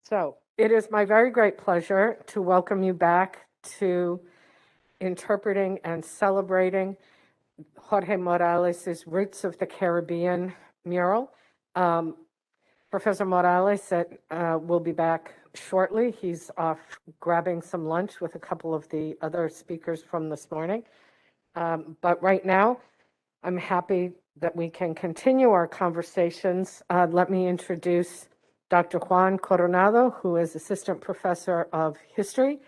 So it is my very great pleasure to welcome you back to interpreting and celebrating Jorge Morales' Roots of the Caribbean mural. Professor Morales will be back shortly. He's off grabbing some lunch with a couple of the other speakers from this morning. But right now, I'm happy that we can continue our conversations. Let me introduce Dr. Juan Coronado, who is Assistant Professor of History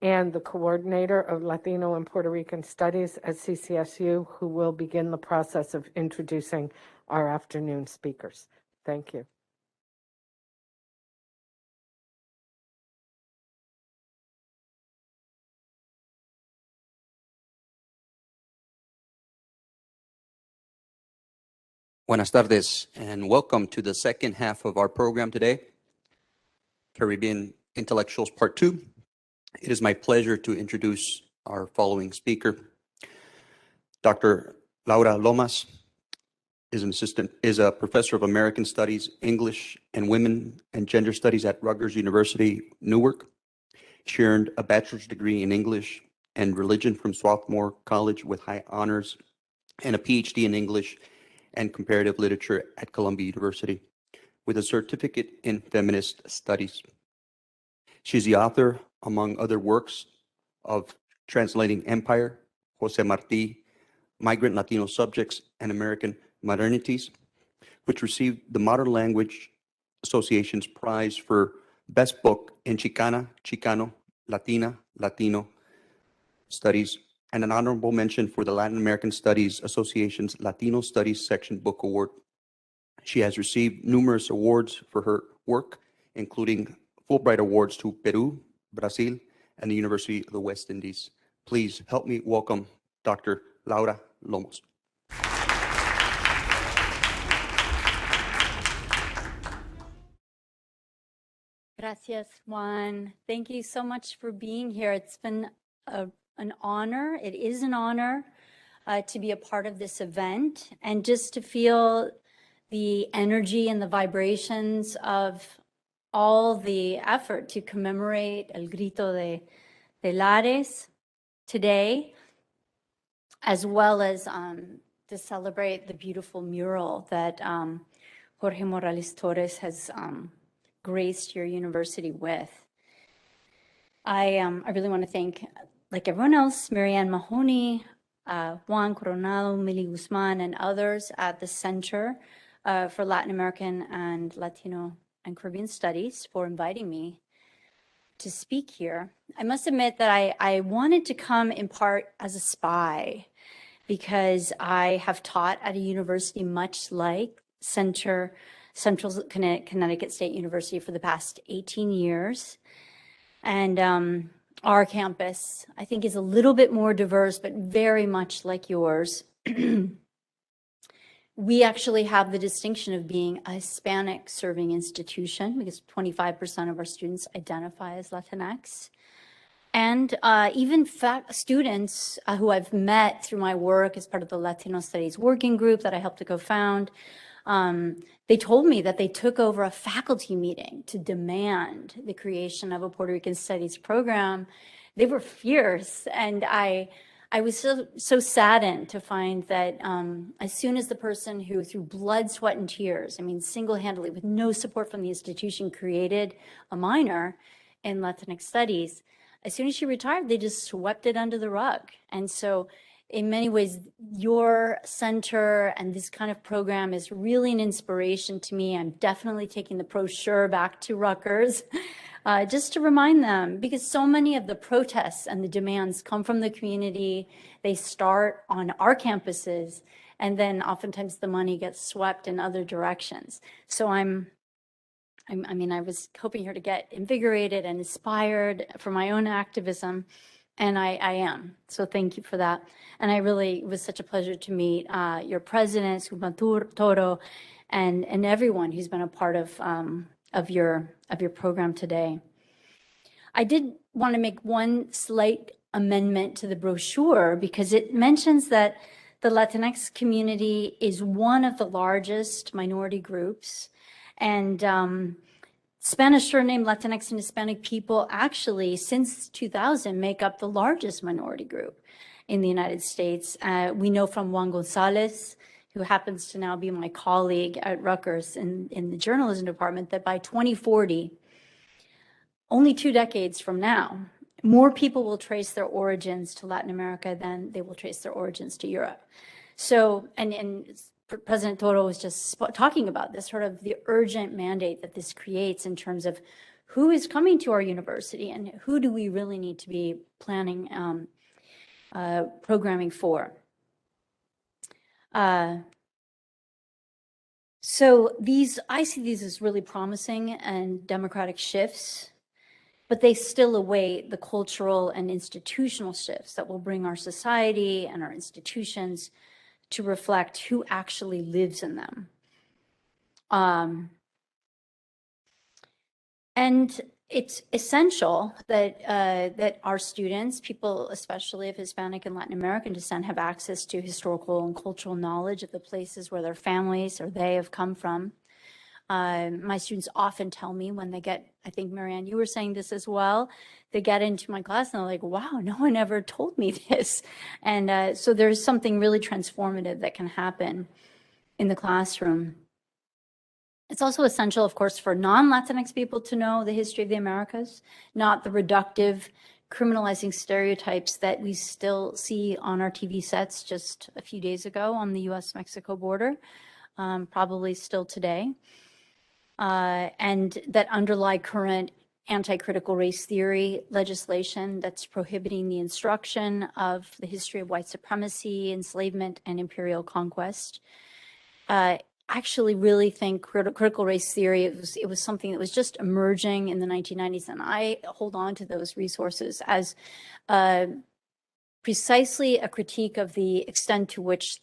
and the Coordinator of Latino and Puerto Rican Studies at CCSU, who will begin the process of introducing our afternoon speakers. Thank you. Buenas tardes, and welcome to the second half of our program today, Caribbean Intellectuals Part 2. It is my pleasure to introduce our following speaker. Dr. Laura Lomas is a professor of American Studies, English, and Women and Gender Studies at Rutgers University, Newark. She earned a bachelor's degree in English and Religion from Swarthmore College with high honors and a PhD in English and Comparative Literature at Columbia University, with a certificate in Feminist Studies. She's the author, among other works, of Translating Empire, Jose Martí, Migrant Latino Subjects, and American Modernities, which received the Modern Language Association's prize for Best Book in Chicana, Chicano, Latina, Latino Studies, and an honorable mention for the Latin American Studies Association's Latino Studies Section Book Award. She has received numerous awards for her work, including Fulbright Awards to Peru, Brazil, and the University of the West Indies. Please help me welcome Dr. Laura Lomas. Gracias, Juan. Thank you so much for being here. It's been an honor. It is an honor to be a part of this event and just to feel the energy and the vibrations of all the effort to commemorate El Grito de Lares today, as well as to celebrate the beautiful mural that Jorge Morales Torres has graced your university with. I really want to thank, like everyone else, Marianne Mahoney, Juan Coronado, Millie Guzman, and others at the Center for Latin American and Latino and Caribbean Studies for inviting me to speak here. I must admit that I wanted to come in part as a spy because I have taught at a university much like Central Connecticut State University for the past 18 years. And our campus, I think, is a little bit more diverse, but very much like yours. We actually have the distinction of being a Hispanic serving institution because 25% of our students identify as Latinx. And even students who I've met through my work as part of the Latino Studies Working Group that I helped to co-found, they told me that they took over a faculty meeting to demand the creation of a Puerto Rican Studies program. They were fierce, and I was so saddened to find that as soon as the person who, through blood, sweat, and tears, I mean, single-handedly, with no support from the institution, created a minor in Latinx studies, as soon as she retired, they just swept it under the rug. And so in many ways, your center and this kind of program is really an inspiration to me. I'm definitely taking the brochure back to Rutgers just to remind them, because so many of the protests and the demands come from the community. They start on our campuses, and then oftentimes the money gets swept in other directions. So I was hoping here to get invigorated and inspired for my own activism. And I am. So thank you for that. And it was such a pleasure to meet your president, Suman Toro, and everyone who's been a part of your program today. I did want to make one slight amendment to the brochure because it mentions that the Latinx community is one of the largest minority groups. And Spanish surname Latinx and Hispanic people actually, since 2000, make up the largest minority group in the United States. We know from Juan Gonzalez, who happens to now be my colleague at Rutgers in the journalism department, that by 2040, only 2 decades from now, more people will trace their origins to Latin America than they will trace their origins to Europe. So, and President Toro was just talking about this, sort of the urgent mandate that this creates in terms of who is coming to our university and who do we really need to be planning programming for. So I see these as really promising and democratic shifts, but they still await the cultural and institutional shifts that will bring our society and our institutions to reflect who actually lives in them. And it's essential that that our students, people especially of Hispanic and Latin American descent, have access to historical and cultural knowledge of the places where their families or they have come from. My students often tell me when they get, I think, Marianne, you were saying this as well, they get into my class and they're like, wow, no one ever told me this. And so there's something really transformative that can happen in the classroom. It's also essential, of course, for non-Latinx people to know the history of the Americas, not the reductive, criminalizing stereotypes that we still see on our TV sets just a few days ago on the US-Mexico border, probably still today. And that underlie current anti-critical race theory legislation that's prohibiting the instruction of the history of white supremacy, enslavement, and imperial conquest. Actually really think critical race theory, it was something that was just emerging in the 1990s, and I hold on to those resources as precisely a critique of the extent to which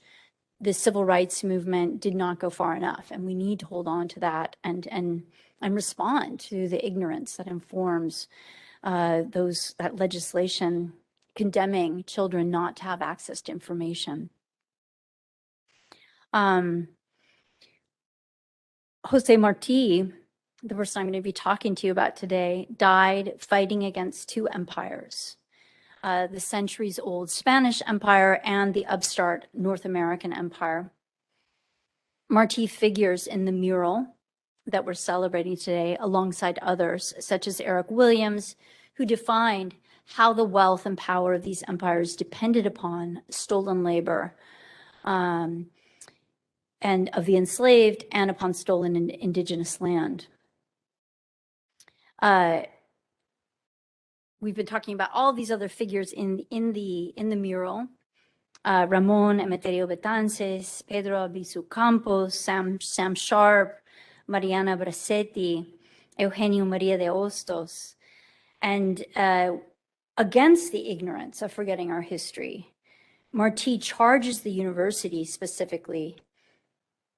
the civil rights movement did not go far enough, and we need to hold on to that and respond to the ignorance that informs that legislation condemning children not to have access to information. Jose Marti, the person I'm going to be talking to you about today, died fighting against 2 empires, the centuries-old Spanish Empire and the upstart North American Empire. Marti figures in the mural that we're celebrating today alongside others, such as Eric Williams, who defined how the wealth and power of these empires depended upon stolen labor, and of the enslaved, and upon stolen indigenous land. We've been talking about all these other figures in the mural. Ramon Emeterio Betances, Pedro Albizu Campos, Sam Sharp, Mariana Bracetti, Eugenio Maria de Hostos. And against the ignorance of forgetting our history, Marti charges the university specifically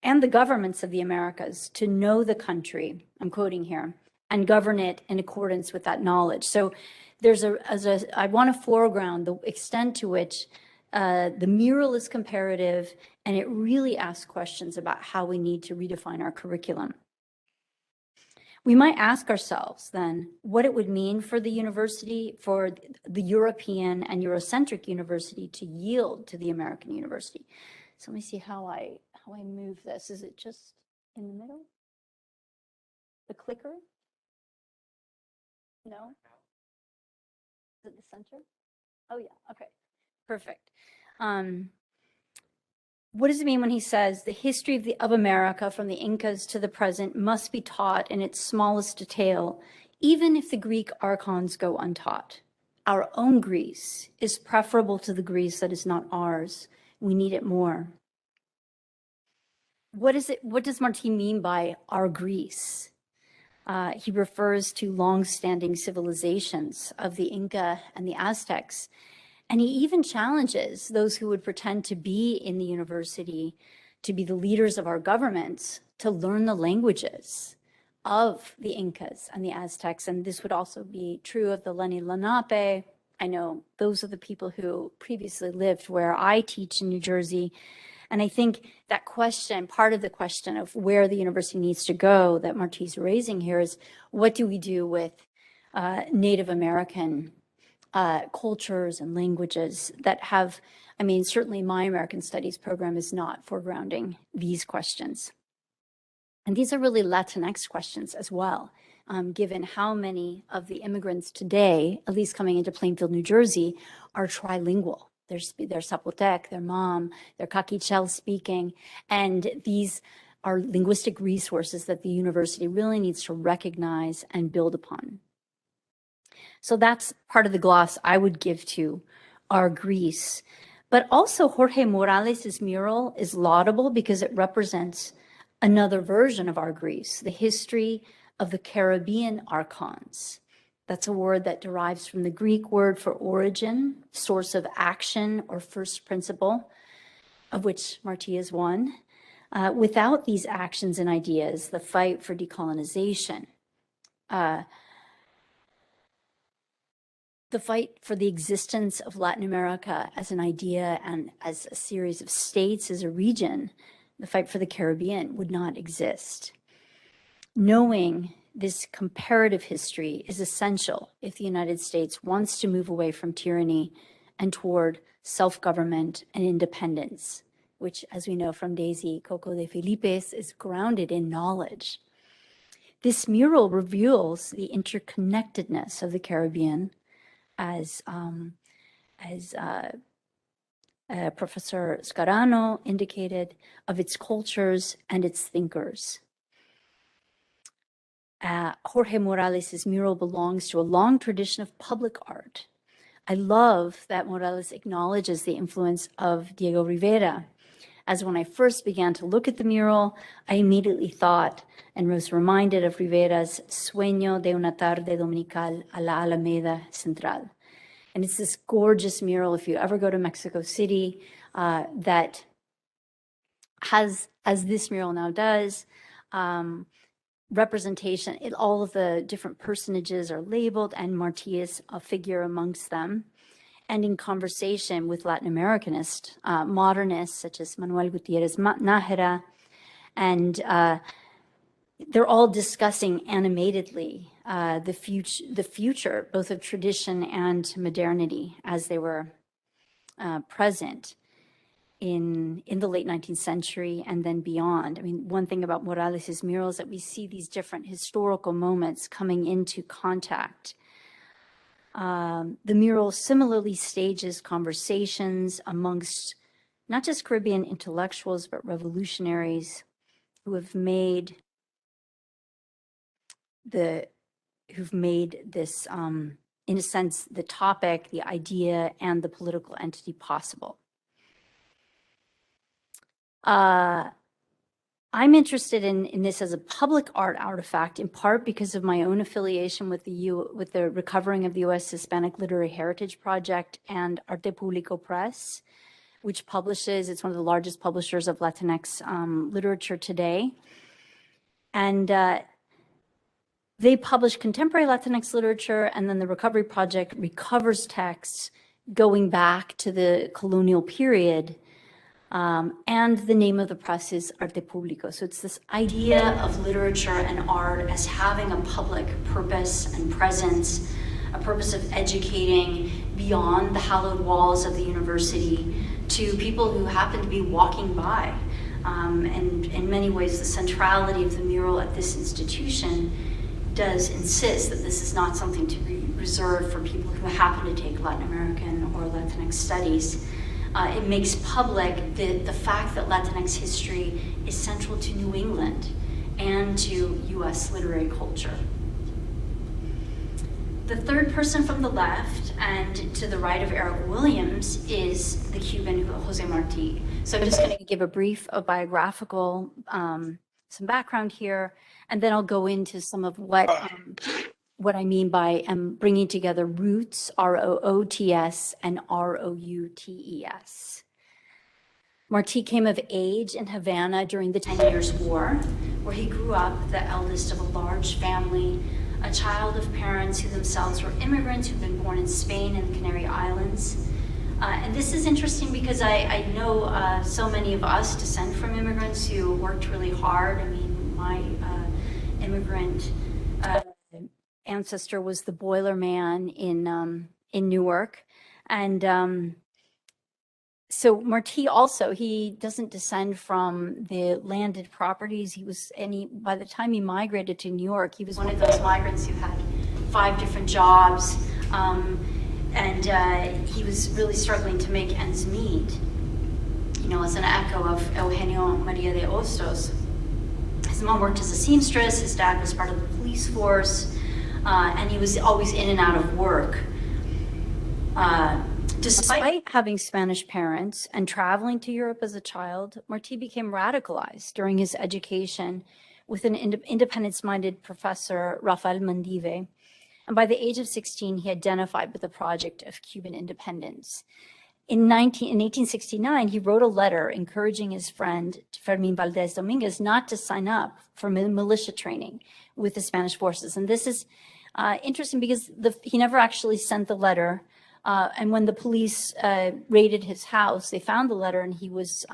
and the governments of the Americas to know the country, I'm quoting here, and govern it in accordance with that knowledge. So there's I want to foreground the extent to which the mural is comparative, and it really asks questions about how we need to redefine our curriculum. We might ask ourselves then what it would mean for the university, for the European and Eurocentric university to yield to the American university. So let me see how I move this. Is it just in the middle? The clicker? No? Is it the center? Oh yeah, okay, perfect. What does it mean when he says the history of America from the Incas to the present must be taught in its smallest detail, even if the Greek archons go untaught? Our own Greece is preferable to the Greece that is not ours. We need it more. What does Marti mean by our Greece? He refers to long-standing civilizations of the Inca and the Aztecs. And he even challenges those who would pretend to be in the university, to be the leaders of our governments, to learn the languages of the Incas and the Aztecs. And this would also be true of the Lenni Lenape. I know those are the people who previously lived where I teach in New Jersey. And I think that question, part of the question of where the university needs to go that Marti's raising here is, what do we do with Native American cultures and languages that have, I mean, certainly my American Studies program is not foregrounding these questions. And these are really Latinx questions as well, given how many of the immigrants today, at least coming into Plainfield, New Jersey, are trilingual. They're Zapotec, they're Mom, they're Caquichel speaking, and these are linguistic resources that the university really needs to recognize and build upon. So that's part of the gloss I would give to our Greece. But also Jorge Morales' mural is laudable because it represents another version of our Greece, the history of the Caribbean archons. That's a word that derives from the Greek word for origin, source of action, or first principle, of which Marti is one. Without these actions and ideas, the fight for decolonization, the fight for the existence of Latin America as an idea and as a series of states, as a region, the fight for the Caribbean would not exist. Knowing this comparative history is essential if the United States wants to move away from tyranny and toward self-government and independence, which, as we know from Daisy Coco de Felipes, is grounded in knowledge. This mural reveals the interconnectedness of the Caribbean, as Professor Scarano indicated, of its cultures and its thinkers. Jorge Morales' mural belongs to a long tradition of public art. I love that Morales acknowledges the influence of Diego Rivera. As when I first began to look at the mural, I immediately thought and was reminded of Rivera's Sueño de una tarde dominical a la Alameda Central. And it's this gorgeous mural, if you ever go to Mexico City, that has, as this mural now does, representation. All of the different personages are labeled, and Marti is a figure amongst them. And in conversation with Latin Americanist modernists such as Manuel Gutierrez Nájera, and they're all discussing animatedly the future, both of tradition and modernity, as they were present in the late 19th century and then beyond. I mean, one thing about Morales' mural is that we see these different historical moments coming into contact. The mural similarly stages conversations amongst not just Caribbean intellectuals, but revolutionaries who have made this, in a sense, the topic, the idea, and the political entity possible. I'm interested in this as a public art artifact, in part because of my own affiliation with the Recovering of the U.S. Hispanic Literary Heritage Project and Arte Público Press, which publishes, it's one of the largest publishers of Latinx literature today. And they publish contemporary Latinx literature, and then the Recovery Project recovers texts going back to the colonial period. And the name of the press is Arte Público. So it's this idea of literature and art as having a public purpose and presence, a purpose of educating beyond the hallowed walls of the university to people who happen to be walking by. And in many ways, the centrality of the mural at this institution does insist that this is not something to be reserved for people who happen to take Latin American or Latinx studies. It makes public the fact that Latinx history is central to New England and to US literary culture. The third person from the left and to the right of Eric Williams is the Cuban Jose Marti. So I'm just going to give a brief biographical, some background here, and then I'll go into some of what I mean by bringing together roots, R-O-O-T-S, and R-O-U-T-E-S. Marti came of age in Havana during the 10 Years' War, where he grew up the eldest of a large family, a child of parents who themselves were immigrants who'd been born in Spain and the Canary Islands. And this is interesting because I know so many of us descend from immigrants who worked really hard. I mean, my immigrant ancestor was the boiler man in Newark. And so Marti also, he doesn't descend from the landed properties. By the time he migrated to New York, he was one of those migrants who had 5 different jobs. And he was really struggling to make ends meet. You know, as an echo of Eugenio Maria de Hostos. His mom worked as a seamstress, his dad was part of the police force, and he was always in and out of work. Despite having Spanish parents and traveling to Europe as a child, Marti became radicalized during his education with an independence-minded professor, Rafael Mendive. And by the age of 16, he identified with the project of Cuban independence. In 1869, he wrote a letter encouraging his friend, Fermín Valdés Domínguez, not to sign up for militia training with the Spanish forces. And this is interesting because he never actually sent the letter. And when the police raided his house, they found the letter, and he was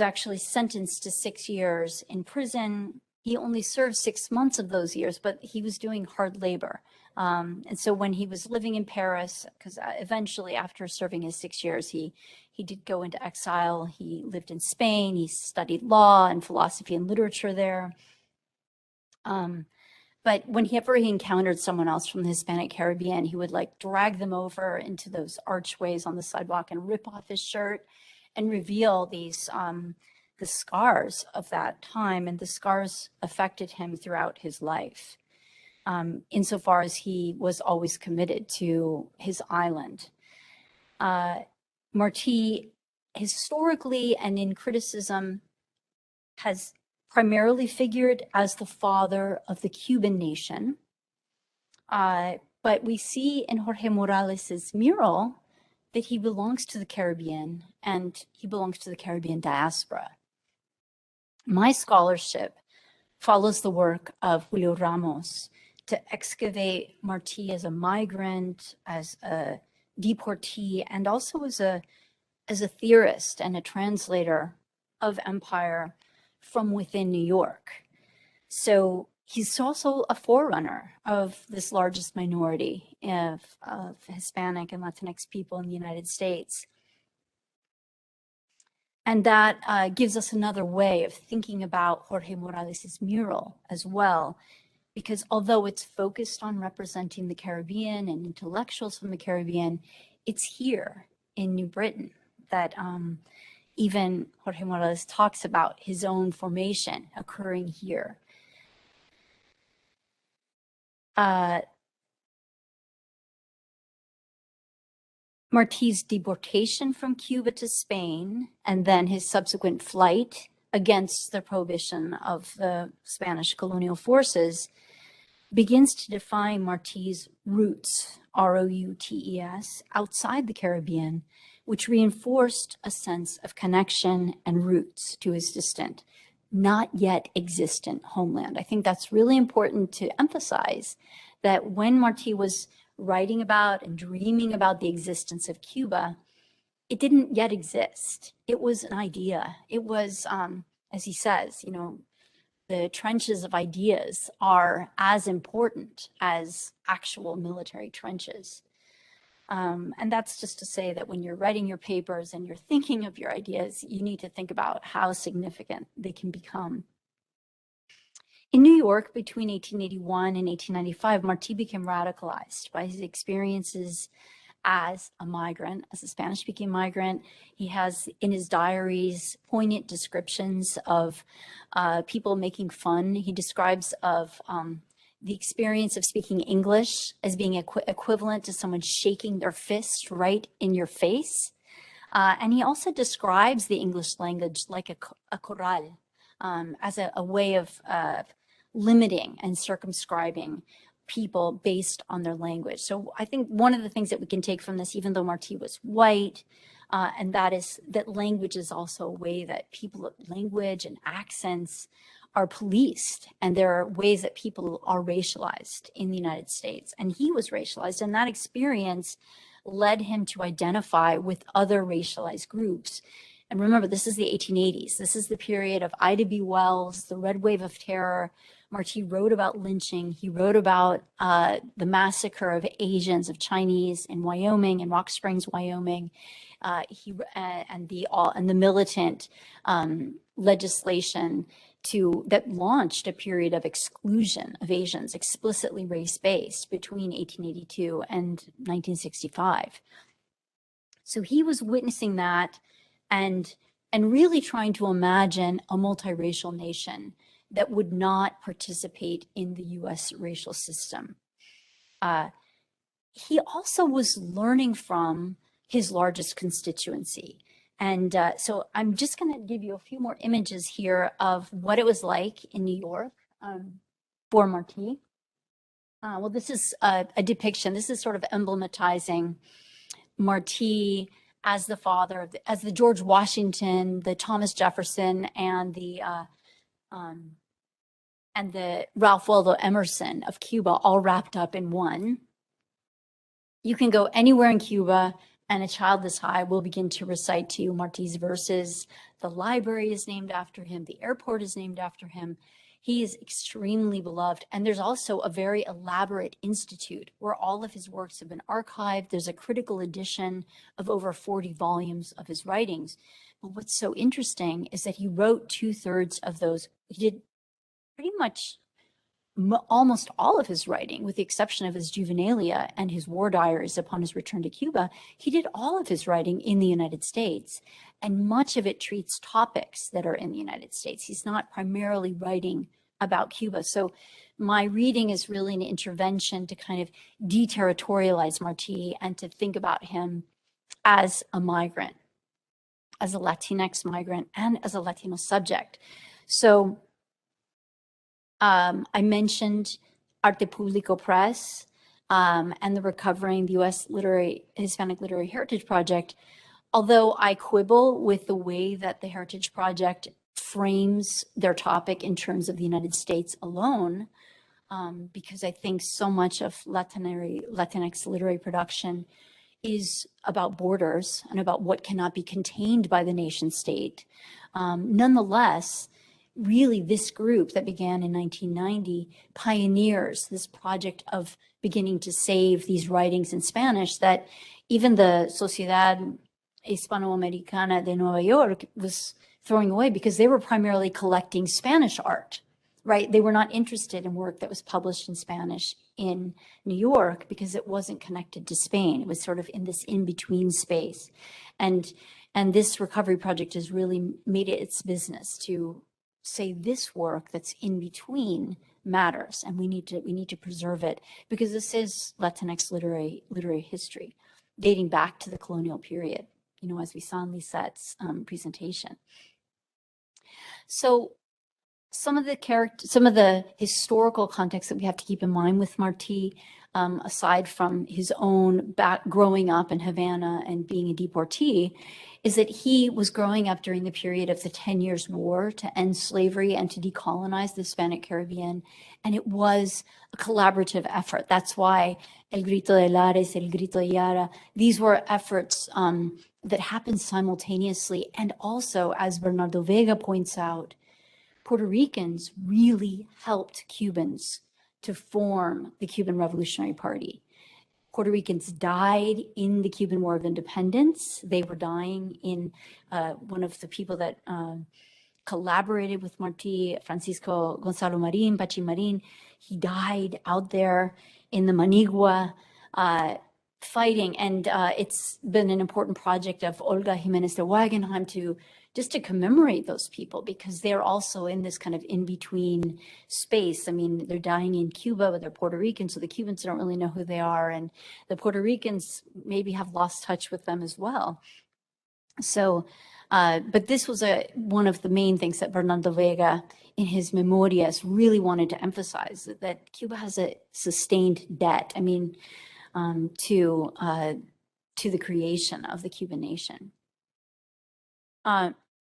actually sentenced to 6 years in prison. He only served 6 months of those years, but he was doing hard labor. And so when he was living in Paris, because eventually after serving his 6 years, he did go into exile. He lived in Spain. He studied law and philosophy and literature there. But whenever he encountered someone else from the Hispanic Caribbean, he would like drag them over into those archways on the sidewalk and rip off his shirt and reveal these the scars of that time. And the scars affected him throughout his life, insofar as he was always committed to his island. Marti, historically and in criticism, has primarily figured as the father of the Cuban nation. But we see in Jorge Morales's mural that he belongs to the Caribbean, and he belongs to the Caribbean diaspora. My scholarship follows the work of Julio Ramos to excavate Marti as a migrant, as a deportee, and also as a theorist and a translator of empire from within New York. So he's also a forerunner of this largest minority of Hispanic and Latinx people in the United States. And that gives us another way of thinking about Jorge Morales's mural as well, because although it's focused on representing the Caribbean and intellectuals from the Caribbean, it's here in New Britain that even Jorge Morales talks about his own formation occurring here. Marti's deportation from Cuba to Spain and then his subsequent flight against the prohibition of the Spanish colonial forces begins to define Marti's roots, R-O-U-T-E-S, outside the Caribbean, which reinforced a sense of connection and roots to his distant, not yet existent homeland. I think that's really important to emphasize, that when Marti was writing about and dreaming about the existence of Cuba, it didn't yet exist. It was an idea. It was, as he says, you know, the trenches of ideas are as important as actual military trenches. And that's just to say that when you're writing your papers and you're thinking of your ideas, you need to think about how significant they can become. In New York, between 1881 and 1895, Marti became radicalized by his experiences as a migrant, as a Spanish-speaking migrant. He has in his diaries poignant descriptions of people making fun. He describes of the experience of speaking English as being equivalent to someone shaking their fist right in your face. And he also describes the English language like a corral, as a way of limiting and circumscribing people based on their language. So I think one of the things that we can take from this, even though Marti was white, and that is that language is also a way that language and accents are policed, and there are ways that people are racialized in the United States. And he was racialized, and that experience led him to identify with other racialized groups. And remember, this is the 1880s. This is the period of Ida B. Wells, the Red Wave of Terror. Martí wrote about lynching. He wrote about the massacre of Asians, of Chinese in Wyoming, in Rock Springs, Wyoming. And the militant legislation that launched a period of exclusion of Asians, explicitly race-based, between 1882 and 1965. So he was witnessing that and really trying to imagine a multiracial nation that would not participate in the US racial system. He also was learning from his largest constituency. And so I'm just going to give you a few more images here of what it was like in New York for Martí. Well, this is a depiction. This is sort of emblematizing Martí as the father, as the George Washington, the Thomas Jefferson, and the Ralph Waldo Emerson of Cuba, all wrapped up in one. You can go anywhere in Cuba, and a child this high will begin to recite to you Martí's verses. The library is named after him. The airport is named after him. He is extremely beloved. And there's also a very elaborate institute where all of his works have been archived. There's a critical edition of over 40 volumes of his writings. But what's so interesting is that he wrote 2/3 of those. He did pretty much almost all of his writing, with the exception of his juvenilia and his war diaries upon his return to Cuba. He did all of his writing in the United States, and much of it treats topics that are in the United States. He's not primarily writing about Cuba. So my reading is really an intervention to kind of deterritorialize Martí and to think about him as a migrant, as a Latinx migrant, and as a Latino subject. So I mentioned Arte Público Press and the Recovering the U.S. Hispanic Literary Heritage Project. Although I quibble with the way that the Heritage Project frames their topic in terms of the United States alone, because I think so much of Latinx literary production is about borders and about what cannot be contained by the nation state. Nonetheless, really, this group that began in 1990 pioneers this project of beginning to save these writings in Spanish that even the Sociedad Hispanoamericana de Nueva York was throwing away because they were primarily collecting Spanish art, right? They were not interested in work that was published in Spanish in New York because it wasn't connected to Spain. It was sort of in this in-between space. And this recovery project has really made it its business to say this work that's in between matters, and we need to preserve it because this is Latinx literary history dating back to the colonial period, as we saw in Lisette's presentation. So some of the historical context that we have to keep in mind with Martí, aside from his own growing up in Havana and being a deportee, is that he was growing up during the period of the 10 Years' War to end slavery and to decolonize the Hispanic Caribbean. And it was a collaborative effort. That's why El Grito de Lares, El Grito de Yara, these were efforts that happened simultaneously. And also, as Bernardo Vega points out, Puerto Ricans really helped Cubans to form the Cuban Revolutionary Party. Puerto Ricans died in the Cuban War of Independence. They were dying in one of the people that collaborated with Martí, Francisco Gonzalo Marin, Pachi Marin. He died out there in the Manigua fighting. And it's been an important project of Olga Jimenez de Wagenheim to commemorate those people because they're also in this kind of in-between space. I mean, they're dying in Cuba, but they're Puerto Rican, so the Cubans don't really know who they are, and the Puerto Ricans maybe have lost touch with them as well. So, but this was one of the main things that Bernardo Vega in his Memorias really wanted to emphasize, that Cuba has a sustained debt, I mean, to the creation of the Cuban nation.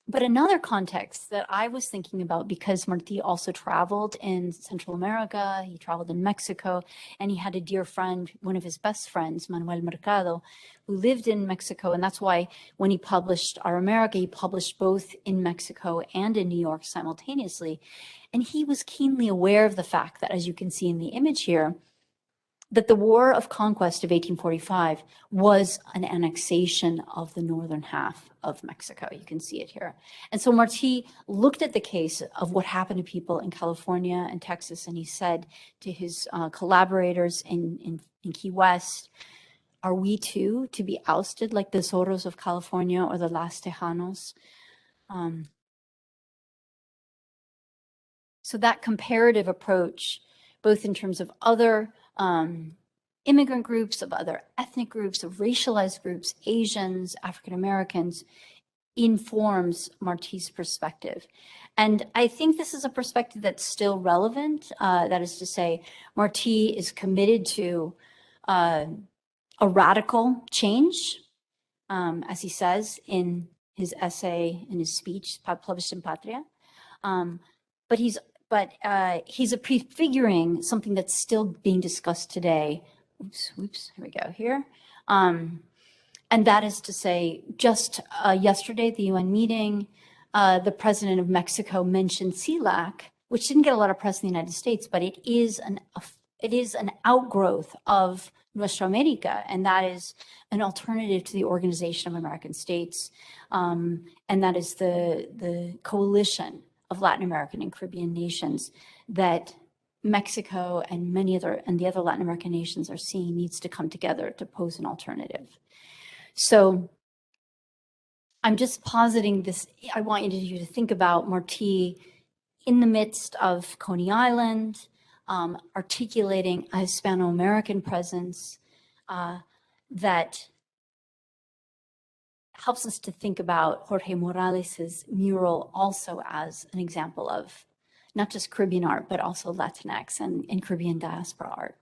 But another context that I was thinking about, because Martí also traveled in Central America, he traveled in Mexico, and he had a dear friend, one of his best friends, Manuel Mercado, who lived in Mexico. And that's why when he published Our America, he published both in Mexico and in New York simultaneously. And he was keenly aware of the fact that, as you can see in the image here, that the War of Conquest of 1845 was an annexation of the northern half of Mexico. You can see it here. And so Martí looked at the case of what happened to people in California and Texas, and he said to his collaborators in Key West, are we too to be ousted like the Zorros of California or the Las Tejanos? So that comparative approach, both in terms of other immigrant groups, of other ethnic groups, of racialized groups, Asians, African Americans, informs Martí's perspective. And I think this is a perspective that's still relevant. That is to say, Martí is committed to a radical change, as he says in his essay, in his speech published in Patria. But he's prefiguring something that's still being discussed today. Oops, here we go here. And that is to say, just yesterday at the UN meeting, the president of Mexico mentioned CELAC, which didn't get a lot of press in the United States, but it is an outgrowth of Nuestra America, and that is an alternative to the Organization of American States, and that is the coalition of Latin American and Caribbean nations that Mexico and the other Latin American nations are seeing needs to come together to pose an alternative. So I'm just positing this. I want you to think about Martí in the midst of Coney Island, articulating a Hispano-American presence that helps us to think about Jorge Morales's mural also as an example of not just Caribbean art, but also Latinx and Caribbean diaspora art.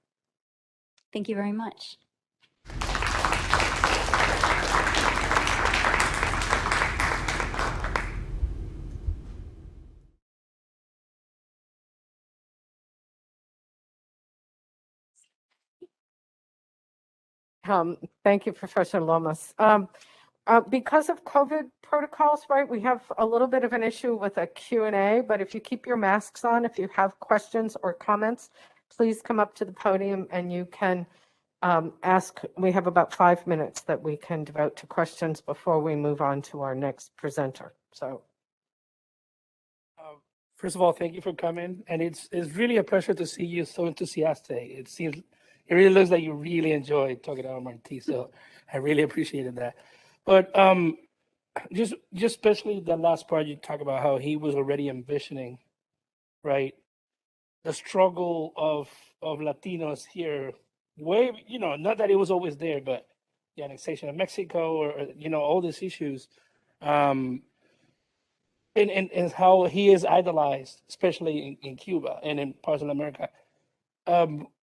Thank you very much. Thank you, Professor Lomas. Because of COVID protocols, right, we have a little bit of an issue with a Q&A, but if you keep your masks on, if you have questions or comments, please come up to the podium and you can ask. We have about 5 minutes that we can devote to questions before we move on to our next presenter. So, first of all, thank you for coming, and it's really a pleasure to see you so enthusiastic. It really looks like you really enjoy talking about Martí, so I really appreciated that. But just especially the last part, you talk about how he was already envisioning, right, the struggle of Latinos here. Not that it was always there, but the annexation of Mexico, or all these issues, and how he is idolized, especially in Cuba and in parts of America.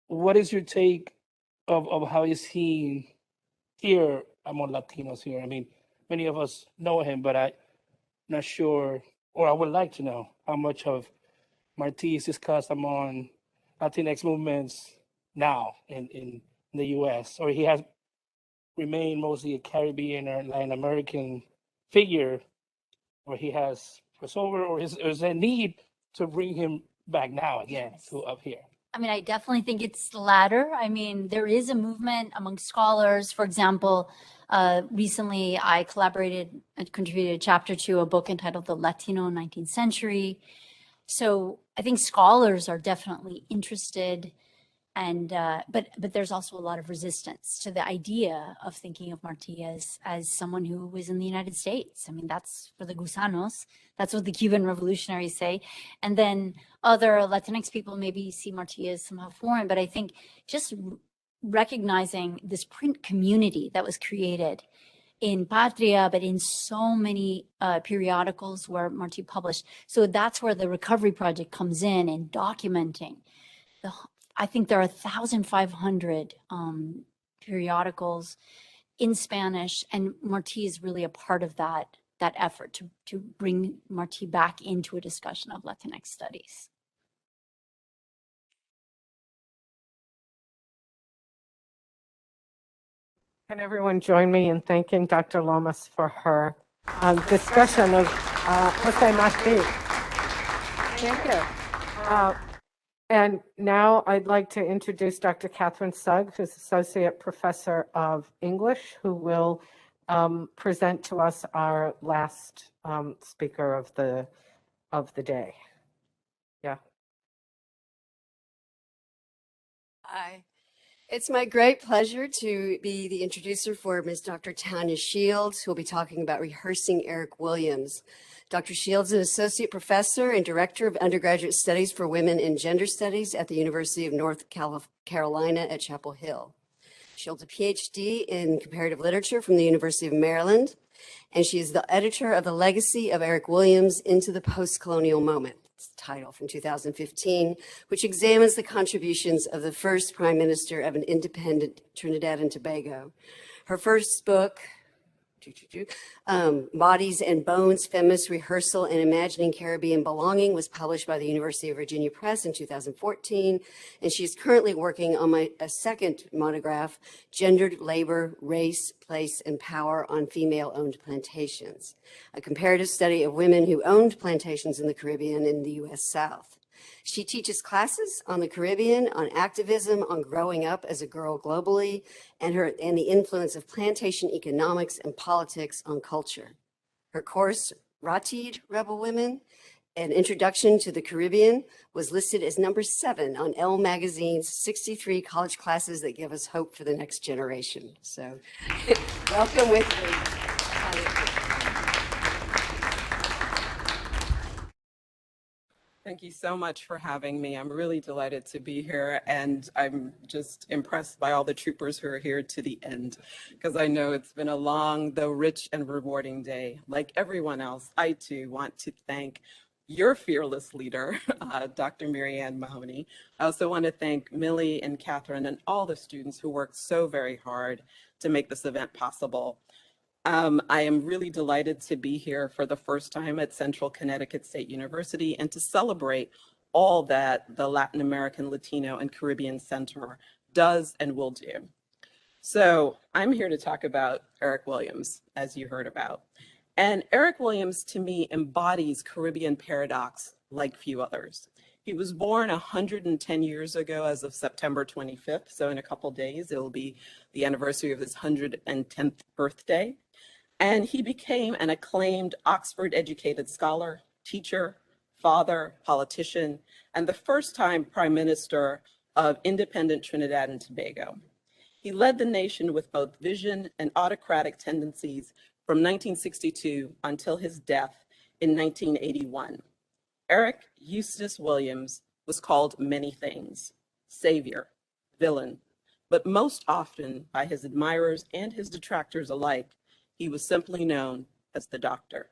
What is your take of how is he here among Latinos here? I mean, many of us know him, but I'm not sure, or I would like to know how much of Martí is discussed among Latinx movements now in the U.S., or he has remained mostly a Caribbean or Latin American figure, or he has crossed over, or is there a need to bring him back now again to up here? I mean, I definitely think it's the latter. I mean, there is a movement among scholars. For example, recently I contributed a chapter to a book entitled The Latino 19th Century. So I think scholars are definitely interested, and but there's also a lot of resistance to the idea of thinking of Martí as someone who was in the United States. I mean, that's for the gusanos. That's what the Cuban revolutionaries say. And then other Latinx people maybe see Martí as somehow foreign. But I think just recognizing this print community that was created in Patria, but in so many periodicals where Martí published. So that's where the Recovery Project comes in documenting I think there are 1,500 periodicals in Spanish, and Martí is really a part of that that effort to bring Marti back into a discussion of Latinx studies. Can everyone join me in thanking Dr. Lomas for her discussion of Jose Marti? Thank you. And now I'd like to introduce Dr. Catherine Sugg, who's Associate Professor of English, who will present to us our last speaker of the day. Yeah. Hi. It's my great pleasure to be the introducer for Ms. Dr. Tanya Shields, who will be talking about rehearsing Eric Williams. Dr. Shields is an associate professor and director of undergraduate studies for women and gender studies at the University of North Carolina at Chapel Hill. She holds a PhD in comparative literature from the University of Maryland, and she is the editor of The Legacy of Eric Williams into the Post-Colonial Moment. Title from 2015, which examines the contributions of the first prime minister of an independent Trinidad and Tobago. Her first book, Bodies and Bones, Feminist Rehearsal and Imagining Caribbean Belonging, was published by the University of Virginia Press in 2014, and she's currently working on a second monograph, Gendered Labor, Race, Place, and Power on Female-Owned Plantations, a comparative study of women who owned plantations in the Caribbean and the U.S. South. She teaches classes on the Caribbean, on activism, on growing up as a girl globally, and the influence of plantation economics and politics on culture. Her course, Ratid Rebel Women, an Introduction to the Caribbean, was listed as number 7 on Elle Magazine's 63 college classes that give us hope for the next generation. So welcome with me. Thank you so much for having me. I'm really delighted to be here, and I'm just impressed by all the troopers who are here to the end, because I know it's been a long, though rich and rewarding day. Like everyone else, I too want to thank your fearless leader, Dr. Marianne Mahoney. I also want to thank Millie and Catherine and all the students who worked so very hard to make this event possible. I am really delighted to be here for the first time at Central Connecticut State University and to celebrate all that the Latin American, Latino, and Caribbean Center does and will do. So I'm here to talk about Eric Williams, as you heard about. And Eric Williams, to me, embodies Caribbean paradox like few others. He was born 110 years ago as of September 25th. So in a couple days, it will be the anniversary of his 110th birthday. And he became an acclaimed Oxford-educated scholar, teacher, father, politician, and the first-time prime minister of independent Trinidad and Tobago. He led the nation with both vision and autocratic tendencies from 1962 until his death in 1981. Eric Eustace Williams was called many things: savior, villain, but most often by his admirers and his detractors alike, he was simply known as the Doctor.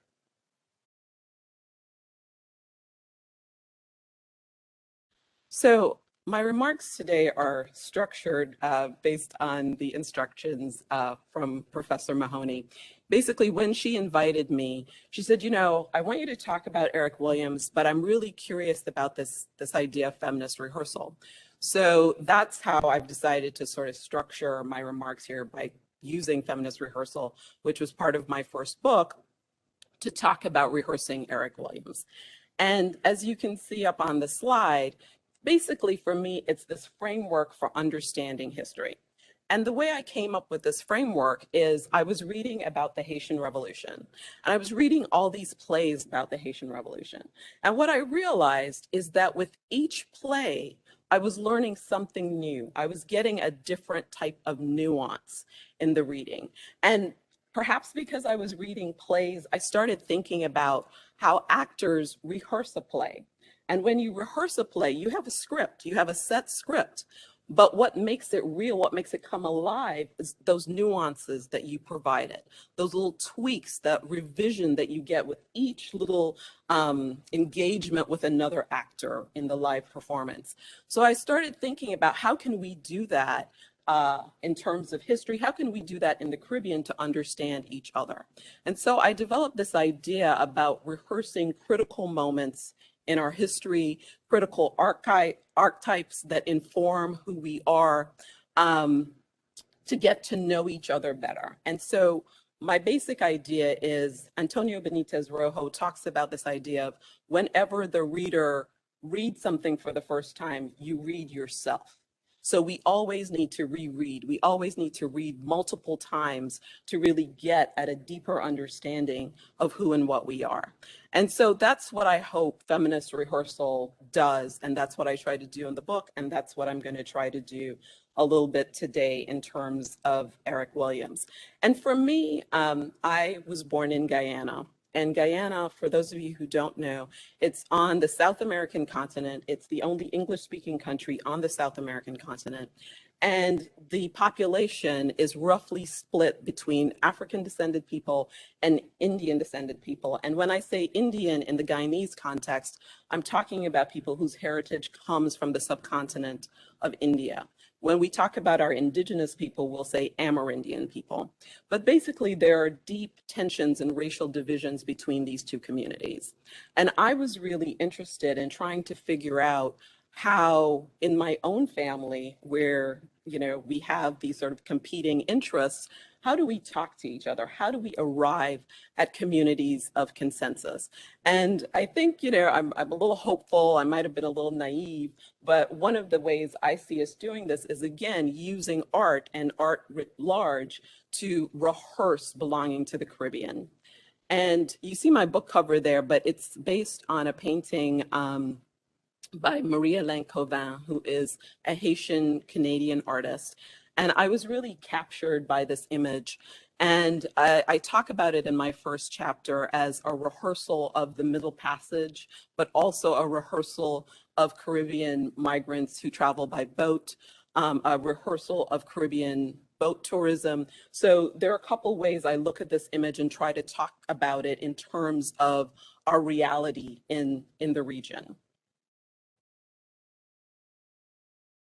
So my remarks today are structured based on the instructions from Professor Mahoney. Basically, when she invited me, she said, you know, I want you to talk about Eric Williams, but I'm really curious about this idea of feminist rehearsal. So that's how I've decided to sort of structure my remarks here, by using feminist rehearsal, which was part of my first book, to talk about rehearsing Eric Williams. And as you can see up on the slide, basically for me, it's this framework for understanding history. And the way I came up with this framework is I was reading about the Haitian Revolution, and I was reading all these plays about the Haitian Revolution. And what I realized is that with each play, I was learning something new. I was getting a different type of nuance in the reading. And perhaps because I was reading plays, I started thinking about how actors rehearse a play. And when you rehearse a play, you have a script, you have a set script. But what makes it real, what makes it come alive, is those nuances that you provided, those little tweaks, that revision that you get with each little engagement with another actor in the live performance. So I started thinking about how can we do that in terms of history? How can we do that in the Caribbean to understand each other? And so I developed this idea about rehearsing critical moments in our history, critical archetypes that inform who we are, to get to know each other better. And so my basic idea is Antonio Benitez Rojo talks about this idea of whenever the reader reads something for the first time, you read yourself. So we always need to reread. We always need to read multiple times to really get at a deeper understanding of who and what we are. And so that's what I hope Feminist Rehearsal does. And that's what I try to do in the book. And that's what I'm going to try to do a little bit today in terms of Eric Williams. And for me, I was born in Guyana. And Guyana, for those of you who don't know, it's on the South American continent. It's the only English-speaking country on the South American continent. And the population is roughly split between African-descended people and Indian-descended people. And when I say Indian in the Guyanese context, I'm talking about people whose heritage comes from the subcontinent of India. When we talk about our indigenous people, we'll say Amerindian people. But basically, there are deep tensions and racial divisions between these two communities. And I was really interested in trying to figure out how in my own family, where we have these sort of competing interests, how do we talk to each other? How do we arrive at communities of consensus? And I think, I'm a little hopeful. I might have been a little naive, but one of the ways I see us doing this is, again, using art and art writ large to rehearse belonging to the Caribbean. And you see my book cover there, but it's based on a painting by Marie-Hélène Cauvin, who is a Haitian Canadian artist. And I was really captured by this image. And I talk about it in my first chapter as a rehearsal of the Middle Passage, but also a rehearsal of Caribbean migrants who travel by boat, a rehearsal of Caribbean boat tourism. So there are a couple ways I look at this image and try to talk about it in terms of our reality in the region.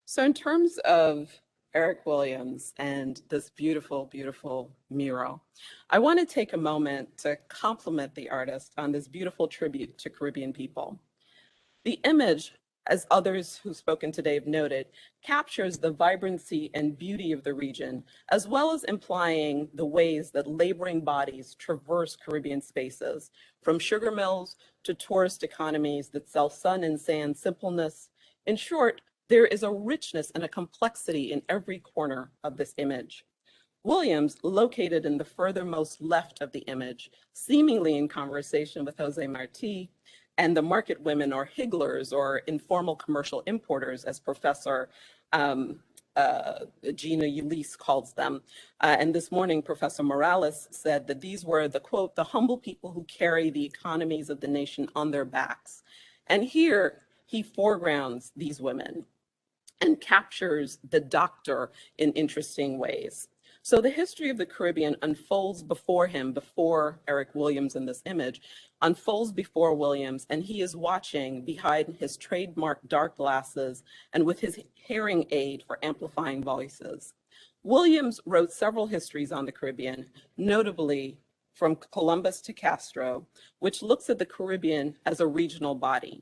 So in terms of Eric Williams and this beautiful, beautiful mural, I want to take a moment to compliment the artist on this beautiful tribute to Caribbean people. The image, as others who've spoken today have noted, captures the vibrancy and beauty of the region, as well as implying the ways that laboring bodies traverse Caribbean spaces, from sugar mills to tourist economies that sell sun and sand simpleness. In short, there is a richness and a complexity in every corner of this image. Williams, located in the furthermost left of the image, seemingly in conversation with Jose Marti, and the market women or higglers or informal commercial importers, as Professor Gina Ulisse calls them. And this morning, Professor Morales said that these were the, quote, the humble people who carry the economies of the nation on their backs. And here he foregrounds these women and captures the doctor in interesting ways. So the history of the Caribbean unfolds before him, before Eric Williams in this image, unfolds before Williams, and he is watching behind his trademark dark glasses and with his hearing aid for amplifying voices. Williams wrote several histories on the Caribbean, notably From Columbus to Castro, which looks at the Caribbean as a regional body.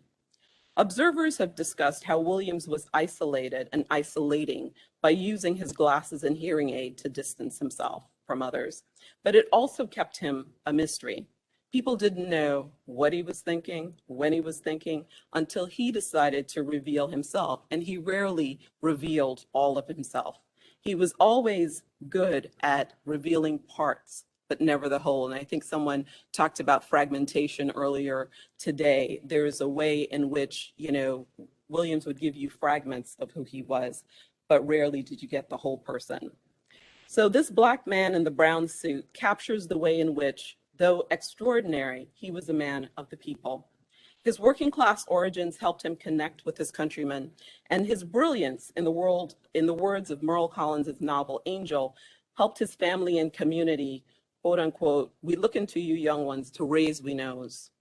Observers have discussed how Williams was isolated and isolating by using his glasses and hearing aid to distance himself from others, but it also kept him a mystery. People didn't know what he was thinking, when he was thinking, until he decided to reveal himself, and he rarely revealed all of himself. He was always good at revealing parts, but never the whole. And I think someone talked about fragmentation earlier today. There is a way in which, Williams would give you fragments of who he was, but rarely did you get the whole person. So this Black man in the brown suit captures the way in which, though extraordinary, he was a man of the people. His working class origins helped him connect with his countrymen, and his brilliance in the words of Merle Collins' novel Angel, helped his family and community, quote unquote, we look into you young ones to raise we knows.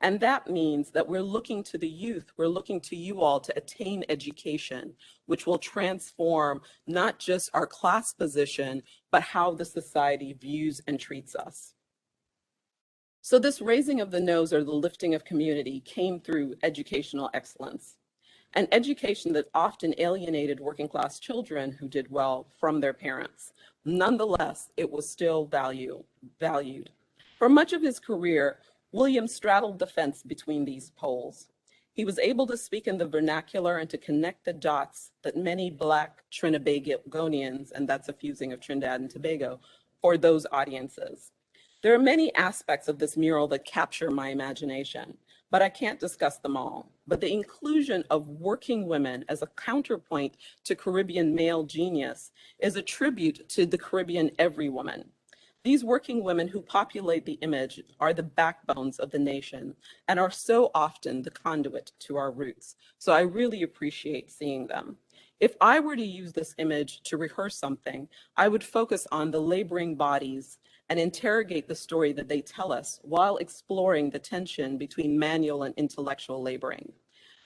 And that means that we're looking to the youth, we're looking to you all to attain education, which will transform not just our class position, but how the society views and treats us. So this raising of the nose or the lifting of community came through educational excellence, an education that often alienated working class children who did well from their parents. Nonetheless, it was still valued. For much of his career, William straddled the fence between these poles. He was able to speak in the vernacular and to connect the dots that many Black Trinbagonians, and that's a fusing of Trinidad and Tobago, for those audiences. There are many aspects of this mural that capture my imagination, but I can't discuss them all. But the inclusion of working women as a counterpoint to Caribbean male genius is a tribute to the Caribbean every woman. These working women who populate the image are the backbones of the nation and are so often the conduit to our roots. So I really appreciate seeing them. If I were to use this image to rehearse something, I would focus on the laboring bodies and interrogate the story that they tell us while exploring the tension between manual and intellectual laboring.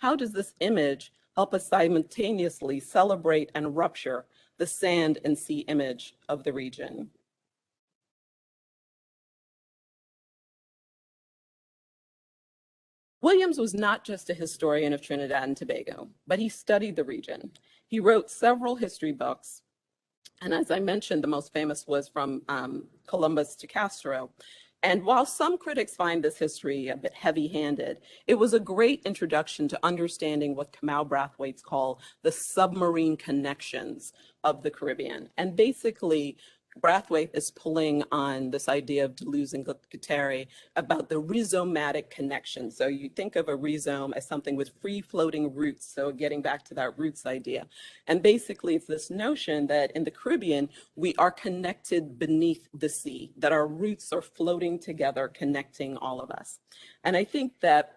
How does this image help us simultaneously celebrate and rupture the sand and sea image of the region? Williams was not just a historian of Trinidad and Tobago, but he studied the region. He wrote several history books, and as I mentioned, the most famous was from Columbus to Castro. And while some critics find this history a bit heavy-handed, it was a great introduction to understanding what Kamau Brathwaite's call the submarine connections of the Caribbean. And basically, Brathwaite is pulling on this idea of Deleuze and Guattari about the rhizomatic connection. So you think of a rhizome as something with free-floating roots, so getting back to that roots idea. And basically, it's this notion that in the Caribbean, we are connected beneath the sea, that our roots are floating together, connecting all of us. And I think that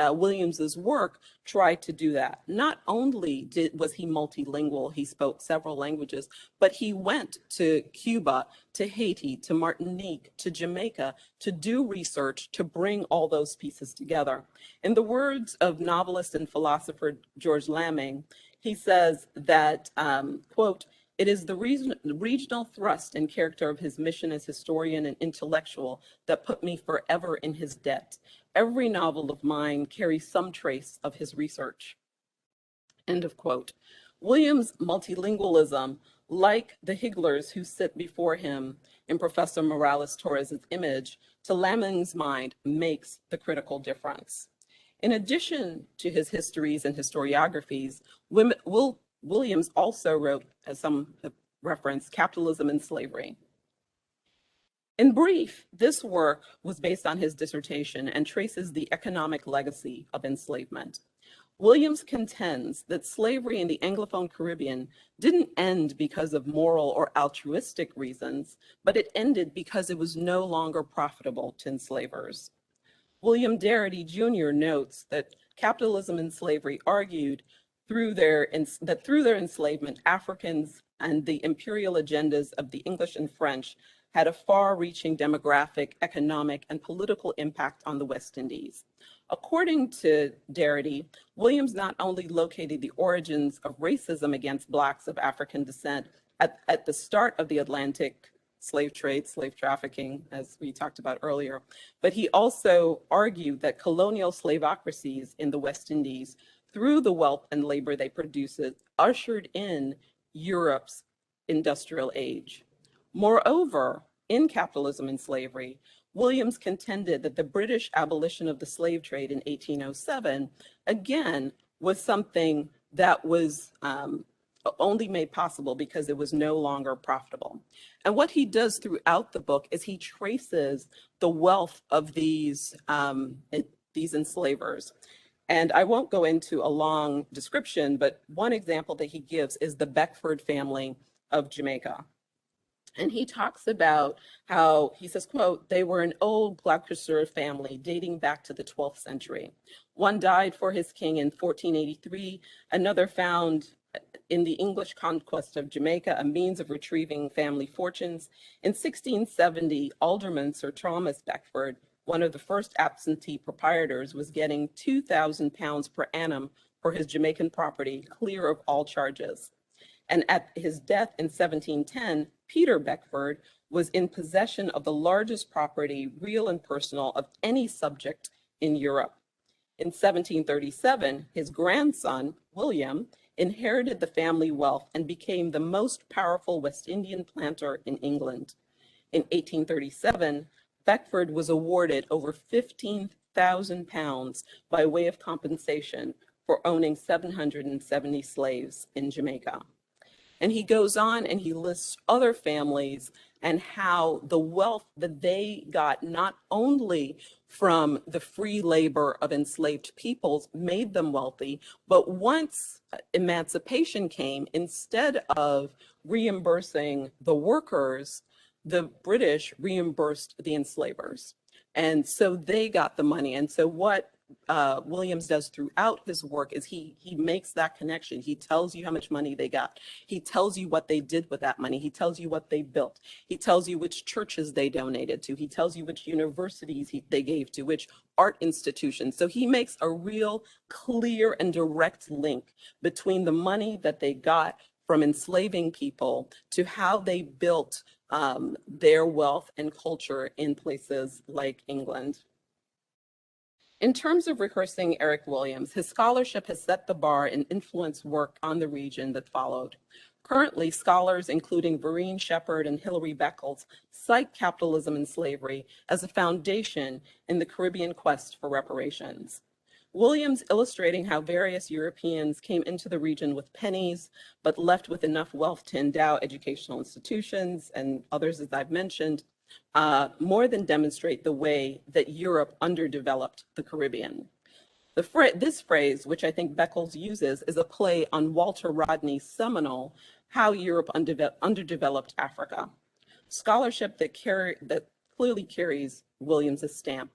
Williams's work tried to do that. Not only was he multilingual, he spoke several languages, but he went to Cuba, to Haiti, to Martinique, to Jamaica, to do research, to bring all those pieces together. In the words of novelist and philosopher George Lamming, he says that, quote, "It is the regional thrust and character of his mission as historian and intellectual that put me forever in his debt. Every novel of mine carries some trace of his research." End of quote. Williams' multilingualism, like the Higglers who sit before him in Professor Morales Torres's image, to Lamming's mind, makes the critical difference. In addition to his histories and historiographies, Williams also wrote, as some have referenced, Capitalism and Slavery. In brief, this work was based on his dissertation and traces the economic legacy of enslavement. Williams contends that slavery in the Anglophone Caribbean didn't end because of moral or altruistic reasons, but it ended because it was no longer profitable to enslavers. William Darity Jr. notes that capitalism and slavery argued that through their enslavement, Africans and the imperial agendas of the English and French had a far-reaching demographic, economic, and political impact on the West Indies. According to Darity, Williams not only located the origins of racism against Blacks of African descent at the start of the Atlantic slave trade, slave trafficking, as we talked about earlier, but he also argued that colonial slavocracies in the West Indies, through the wealth and labor they produced, ushered in Europe's industrial age. Moreover, in Capitalism and Slavery, Williams contended that the British abolition of the slave trade in 1807, again, was something that was only made possible because it was no longer profitable. And what he does throughout the book is he traces the wealth of these enslavers. And I won't go into a long description, but one example that he gives is the Beckford family of Jamaica. And he talks about how, he says, quote, "They were an old Black preserved family dating back to the 12th century. One died for his king in 1483. Another found in the English conquest of Jamaica a means of retrieving family fortunes. In 1670, Alderman Sir Thomas Beckford one of the first absentee proprietors, was getting £2,000 per annum for his Jamaican property, clear of all charges. And at his death in 1710, Peter Beckford was in possession of the largest property, real and personal, of any subject in Europe. In 1737, his grandson, William, inherited the family wealth and became the most powerful West Indian planter in England. In 1837, Beckford was awarded over £15,000 by way of compensation for owning 770 slaves in Jamaica. And he goes on and he lists other families and how the wealth that they got, not only from the free labor of enslaved peoples, made them wealthy, but once emancipation came, instead of reimbursing the workers, the British reimbursed the enslavers. And so they got the money. And so what Williams does throughout his work is he makes that connection. He tells you how much money they got. He tells you what they did with that money. He tells you what they built. He tells you which churches they donated to. He tells you which universities they gave to, which art institutions. So he makes a real clear and direct link between the money that they got from enslaving people to how they built their wealth and culture in places like England. In terms of rehearsing Eric Williams, his scholarship has set the bar and influenced work on the region that followed. Currently, scholars including Vereen Shepard and Hilary Beckles cite capitalism and slavery as a foundation in the Caribbean quest for reparations. Williams, illustrating how various Europeans came into the region with pennies, but left with enough wealth to endow educational institutions and others, as I've mentioned, more than demonstrate the way that Europe underdeveloped the Caribbean. This phrase, which I think Beckles uses, is a play on Walter Rodney's seminal How Europe Underdeveloped Africa, scholarship that clearly carries Williams's stamp.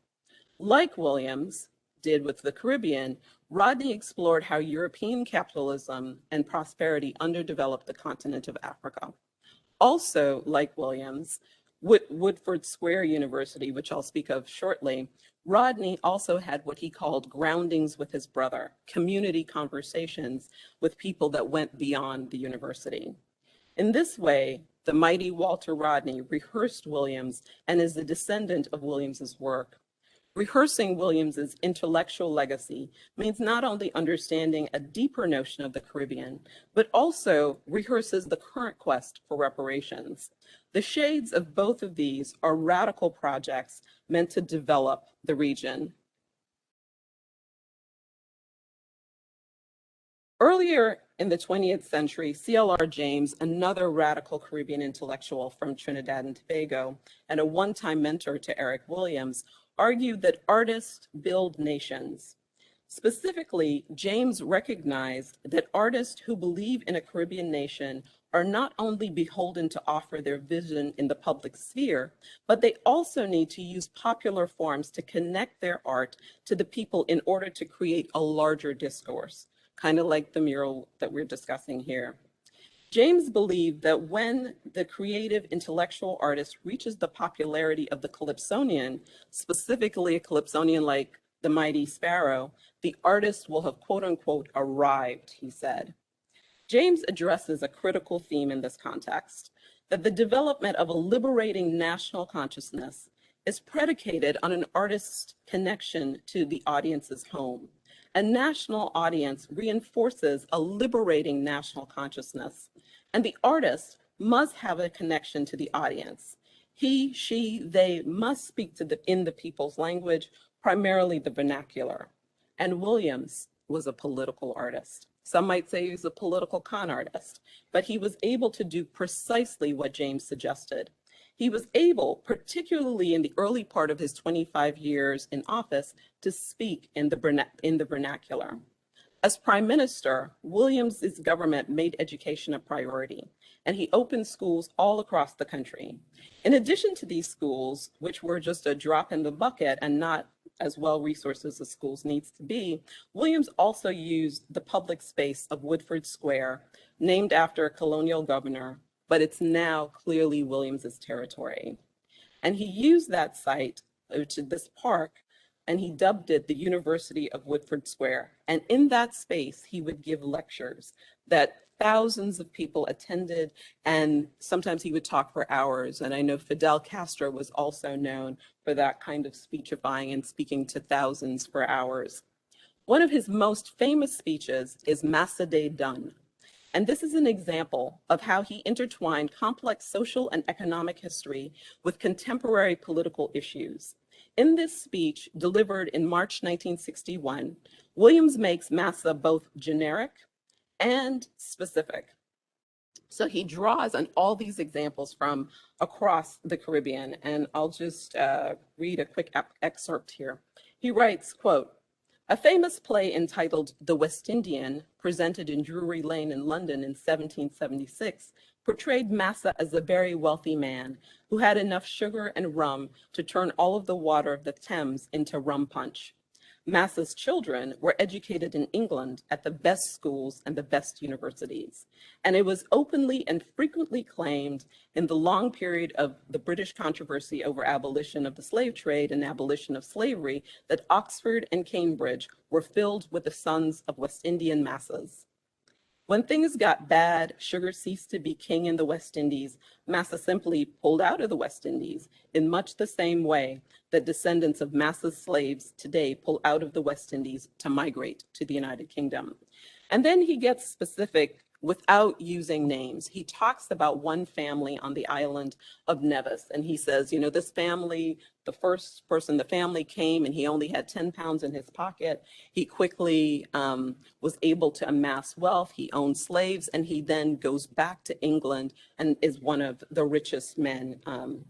Like Williams did with the Caribbean, Rodney explored how European capitalism and prosperity underdeveloped the continent of Africa. Also, like Williams, Woodford Square University, which I'll speak of shortly, Rodney also had what he called groundings with his brother, community conversations with people that went beyond the university. In this way, the mighty Walter Rodney rehearsed Williams and is a descendant of Williams's work. Rehearsing Williams's intellectual legacy means not only understanding a deeper notion of the Caribbean, but also rehearses the current quest for reparations. The shades of both of these are radical projects meant to develop the region. Earlier in the 20th century, C.L.R. James, another radical Caribbean intellectual from Trinidad and Tobago, and a one-time mentor to Eric Williams, argued that artists build nations. Specifically, James recognized that artists who believe in a Caribbean nation are not only beholden to offer their vision in the public sphere, but they also need to use popular forms to connect their art to the people in order to create a larger discourse, kind of like the mural that we're discussing here. James believed that when the creative intellectual artist reaches the popularity of the Calypsonian, specifically a Calypsonian like the Mighty Sparrow, the artist will have quote unquote arrived, he said. James addresses a critical theme in this context, that the development of a liberating national consciousness is predicated on an artist's connection to the audience's home. A national audience reinforces a liberating national consciousness, and the artist must have a connection to the audience. He, she, they must speak in the people's language, primarily the vernacular. And Williams was a political artist. Some might say he was a political con artist, but he was able to do precisely what James suggested. He was able, particularly in the early part of his 25 years in office, to speak in the vernacular. As Prime Minister, Williams's government made education a priority, and he opened schools all across the country. In addition to these schools, which were just a drop in the bucket and not as well resourced as the schools needs to be, Williams also used the public space of Woodford Square, named after a colonial governor, but it's now clearly Williams's territory. And he used that site to this park, and he dubbed it the University of Woodford Square. And in that space, he would give lectures that thousands of people attended, and sometimes he would talk for hours. And I know Fidel Castro was also known for that kind of speechifying and speaking to thousands for hours. One of his most famous speeches is Massa Day Done. And this is an example of how he intertwined complex social and economic history with contemporary political issues. In this speech, delivered in March 1961, Williams makes Massa both generic and specific. So he draws on all these examples from across the Caribbean, and I'll just read a quick excerpt here. He writes, quote, "A famous play entitled The West Indian, presented in Drury Lane in London in 1776, portrayed Massa as a very wealthy man who had enough sugar and rum to turn all of the water of the Thames into rum punch. Massa's children were educated in England at the best schools and the best universities. And it was openly and frequently claimed in the long period of the British controversy over abolition of the slave trade and abolition of slavery that Oxford and Cambridge were filled with the sons of West Indian Massas. When things got bad, sugar ceased to be king in the West Indies. Massa simply pulled out of the West Indies in much the same way that descendants of Massa's slaves today pull out of the West Indies to migrate to the United Kingdom." And then he gets specific without using names. He talks about one family on the island of Nevis, and he says, you know, this family, the first person, the family came and he only had 10 pounds in his pocket. He quickly was able to amass wealth. He owned slaves, and he then goes back to England and is one of the richest men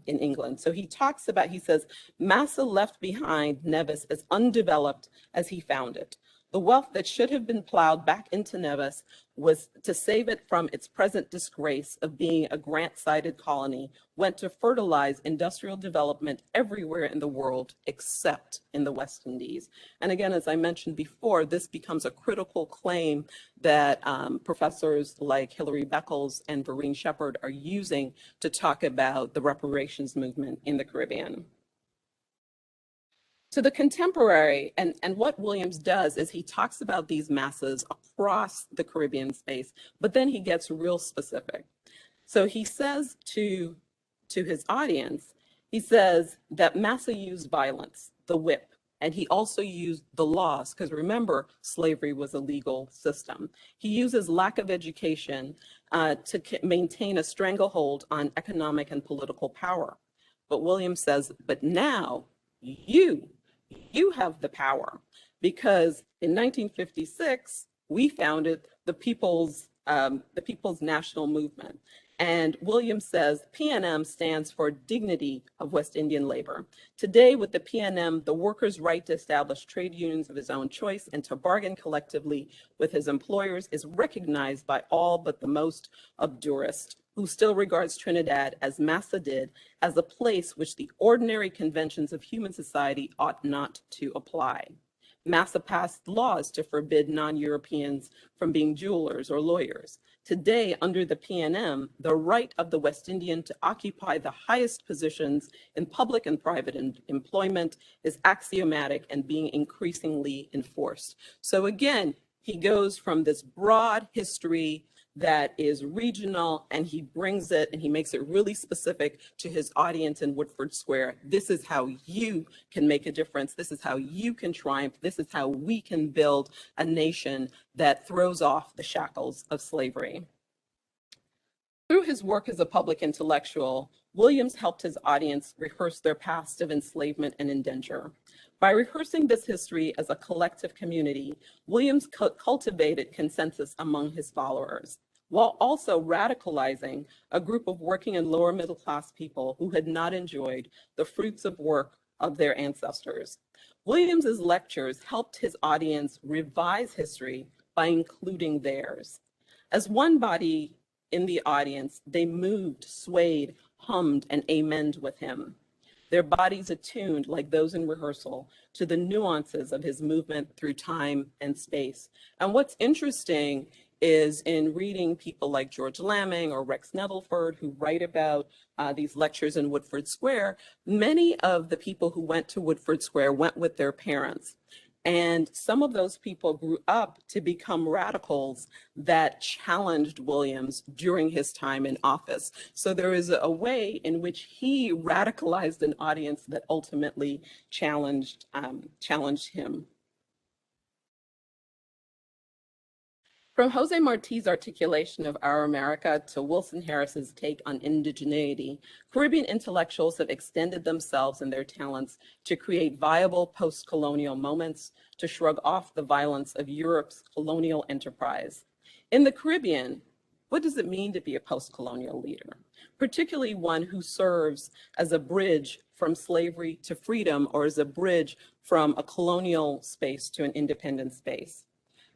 in England. So he talks about, he says, Massa left behind Nevis as undeveloped as he found it. The wealth that should have been plowed back into Nevis was to save it from its present disgrace of being a grant-sided colony, went to fertilize industrial development everywhere in the world except in the West Indies. And again, as I mentioned before, this becomes a critical claim that professors like Hilary Beckles and Vereen Shepard are using to talk about the reparations movement in the Caribbean. To the contemporary, and what Williams does is he talks about these Massas across the Caribbean space, but then he gets real specific. So he says to his audience, he says that Massa used violence, the whip, and he also used the laws, because remember, slavery was a legal system. He uses lack of education to maintain a stranglehold on economic and political power. But Williams says, but now you have the power, because in 1956 we founded the People's National Movement. And Williams says PNM stands for Dignity of West Indian Labor. Today, with the PNM, the worker's right to establish trade unions of his own choice and to bargain collectively with his employers is recognized by all but the most obdurate, who still regards Trinidad, as Massa did, as a place which the ordinary conventions of human society ought not to apply. Massa passed laws to forbid non-Europeans from being jewelers or lawyers. Today, under the PNM, the right of the West Indian to occupy the highest positions in public and private employment is axiomatic and being increasingly enforced. So again, he goes from this broad history that is regional, and he brings it and he makes it really specific to his audience in Woodford Square. This is how you can make a difference. This is how you can triumph. This is how we can build a nation that throws off the shackles of slavery. Through his work as a public intellectual, Williams helped his audience rehearse their past of enslavement and indenture. By rehearsing this history as a collective community, Williams cultivated consensus among his followers, while also radicalizing a group of working and lower middle class people who had not enjoyed the fruits of work of their ancestors. Williams's lectures helped his audience revise history by including theirs. As one body in the audience, they moved, swayed, hummed, and amened with him, their bodies attuned, like those in rehearsal, to the nuances of his movement through time and space. And what's interesting is in reading people like George Lamming or Rex Nettleford, who write about these lectures in Woodford Square. Many of the people who went to Woodford Square went with their parents. And some of those people grew up to become radicals that challenged Williams during his time in office. So there is a way in which he radicalized an audience that ultimately challenged him. From Jose Marti's articulation of Our America to Wilson Harris's take on indigeneity, Caribbean intellectuals have extended themselves and their talents to create viable post-colonial moments, to shrug off the violence of Europe's colonial enterprise. In the Caribbean, what does it mean to be a post-colonial leader, particularly one who serves as a bridge from slavery to freedom, or as a bridge from a colonial space to an independent space?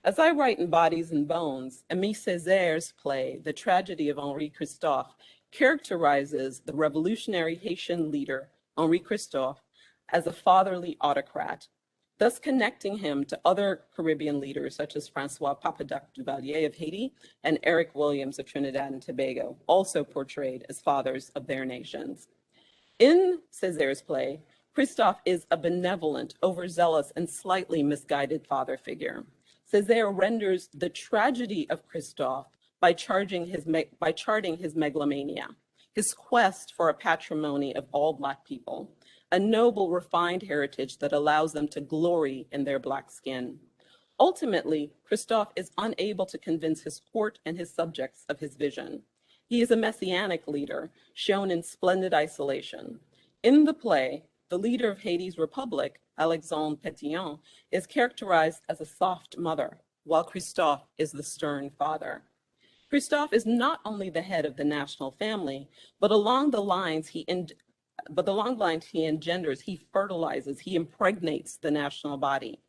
As I write in Bodies and Bones, Aimé Césaire's play, The Tragedy of Henri Christophe, characterizes the revolutionary Haitian leader, Henri Christophe, as a fatherly autocrat, thus connecting him to other Caribbean leaders such as Francois Papadoc Duvalier of Haiti and Eric Williams of Trinidad and Tobago, also portrayed as fathers of their nations. In Césaire's play, Christophe is a benevolent, overzealous, and slightly misguided father figure. Césaire renders the tragedy of Christophe by charting his megalomania, his quest for a patrimony of all Black people, a noble, refined heritage that allows them to glory in their Black skin. Ultimately, Christophe is unable to convince his court and his subjects of his vision. He is a messianic leader, shown in splendid isolation. In the play, the leader of Haiti's republic, Alexandre Pétion, is characterized as a soft mother, while Christophe is the stern father. Christophe is not only the head of the national family, but along the lines he engenders, he fertilizes, he impregnates the national body.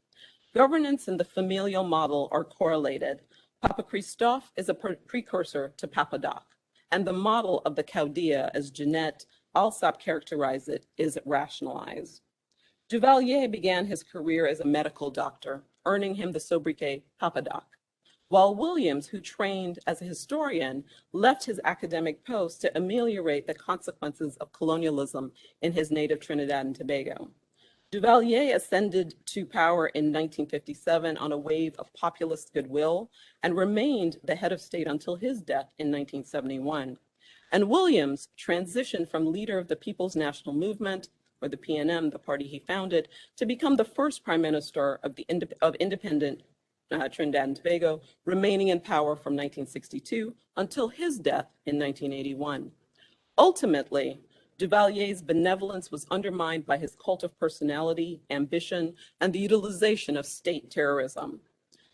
Governance and the familial model are correlated. Papa Christophe is a precursor to Papadoc, and the model of the caudillo, as Jeanette Alsop characterized it, is rationalized. Duvalier began his career as a medical doctor, earning him the sobriquet Papadoc, while Williams, who trained as a historian, left his academic post to ameliorate the consequences of colonialism in his native Trinidad and Tobago. Duvalier ascended to power in 1957 on a wave of populist goodwill and remained the head of state until his death in 1971. And Williams transitioned from leader of the People's National Movement, or the PNM, the party he founded, to become the first prime minister of independent Trinidad and Tobago, remaining in power from 1962 until his death in 1981. Ultimately, Duvalier's benevolence was undermined by his cult of personality, ambition, and the utilization of state terrorism.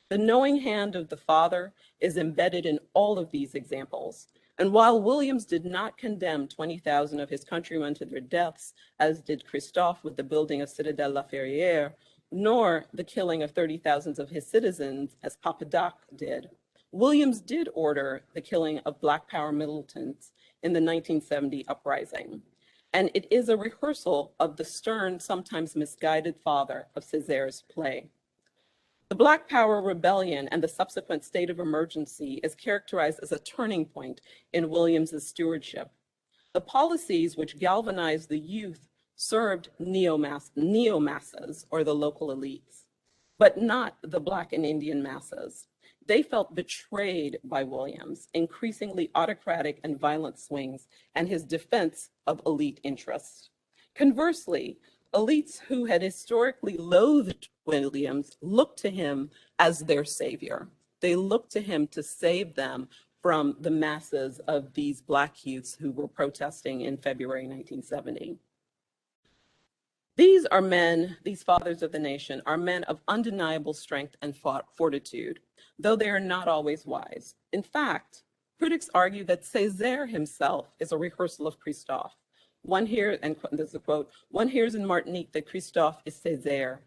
The knowing hand of the father is embedded in all of these examples. And while Williams did not condemn 20,000 of his countrymen to their deaths, as did Christophe with the building of Citadelle La Ferrière, nor the killing of 30,000 of his citizens, as Papadoc did, Williams did order the killing of Black Power militants in the 1970 uprising. And it is a rehearsal of the stern, sometimes misguided father of Césaire's play. The Black Power rebellion and the subsequent state of emergency is characterized as a turning point in Williams's stewardship. The policies which galvanized the youth served neo-masses, or the local elites, but not the Black and Indian masses. They felt betrayed by Williams' increasingly autocratic and violent swings and his defense of elite interests. Conversely, elites who had historically loathed Williams looked to him as their savior. They looked to him to save them from the masses of these Black youths who were protesting in February 1970. These are men, these fathers of the nation, are men of undeniable strength and fortitude, though they are not always wise. In fact, critics argue that Césaire himself is a rehearsal of Christophe. One hears, and this is a quote, one hears in Martinique that Christophe is Césaire.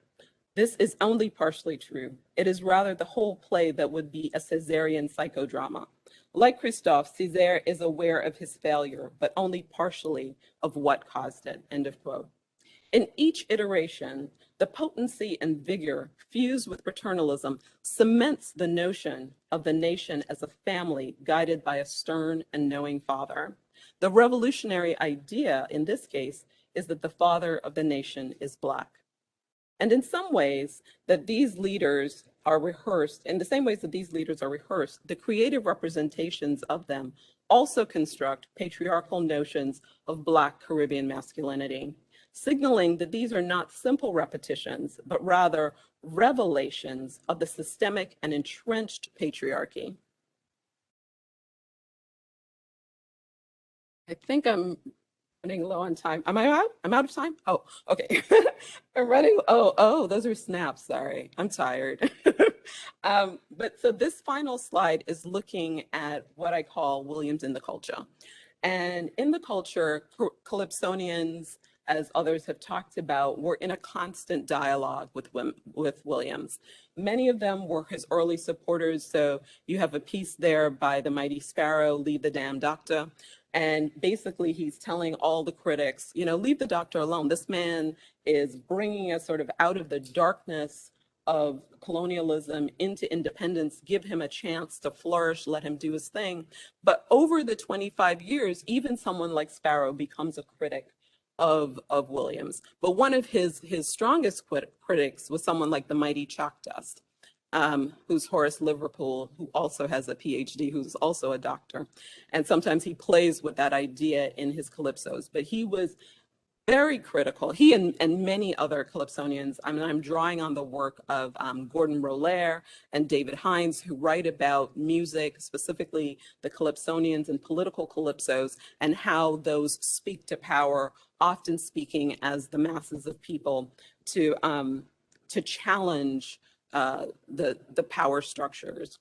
This is only partially true. It is rather the whole play that would be a Césarian psychodrama. Like Christophe, Césaire is aware of his failure, but only partially of what caused it, end of quote. In each iteration, the potency and vigor fused with paternalism cements the notion of the nation as a family guided by a stern and knowing father. The revolutionary idea in this case is that the father of the nation is Black. And in some ways that these leaders are rehearsed, in the same ways that these leaders are rehearsed, the creative representations of them also construct patriarchal notions of Black Caribbean masculinity, signaling that these are not simple repetitions, but rather revelations of the systemic and entrenched patriarchy. I think I'm running low on time. Am I out? I'm out of time? Oh, okay. I'm running. Oh, those are snaps. Sorry. I'm tired. But so this final slide is looking at what I call Williams in the culture. And in the culture, Calypsonians, as others have talked about, were in a constant dialogue with Williams. Many of them were his early supporters. So you have a piece there by the Mighty Sparrow, Leave the Damn Doctor. And basically, he's telling all the critics, you know, leave the doctor alone. This man is bringing us sort of out of the darkness of colonialism into independence. Give him a chance to flourish, let him do his thing. But over the 25 years, even someone like Sparrow becomes a critic of Williams. But one of his strongest critics was someone like the mighty Chalk Dust. Who's Horace Liverpool, who also has a PhD, who's also a doctor. And sometimes he plays with that idea in his calypsos, but he was very critical. He and many other Calypsonians, I mean, I'm drawing on the work of Gordon Rollaire and David Hines, who write about music, specifically the Calypsonians and political calypsos, and how those speak to power, often speaking as the masses of people to challenge the power structures.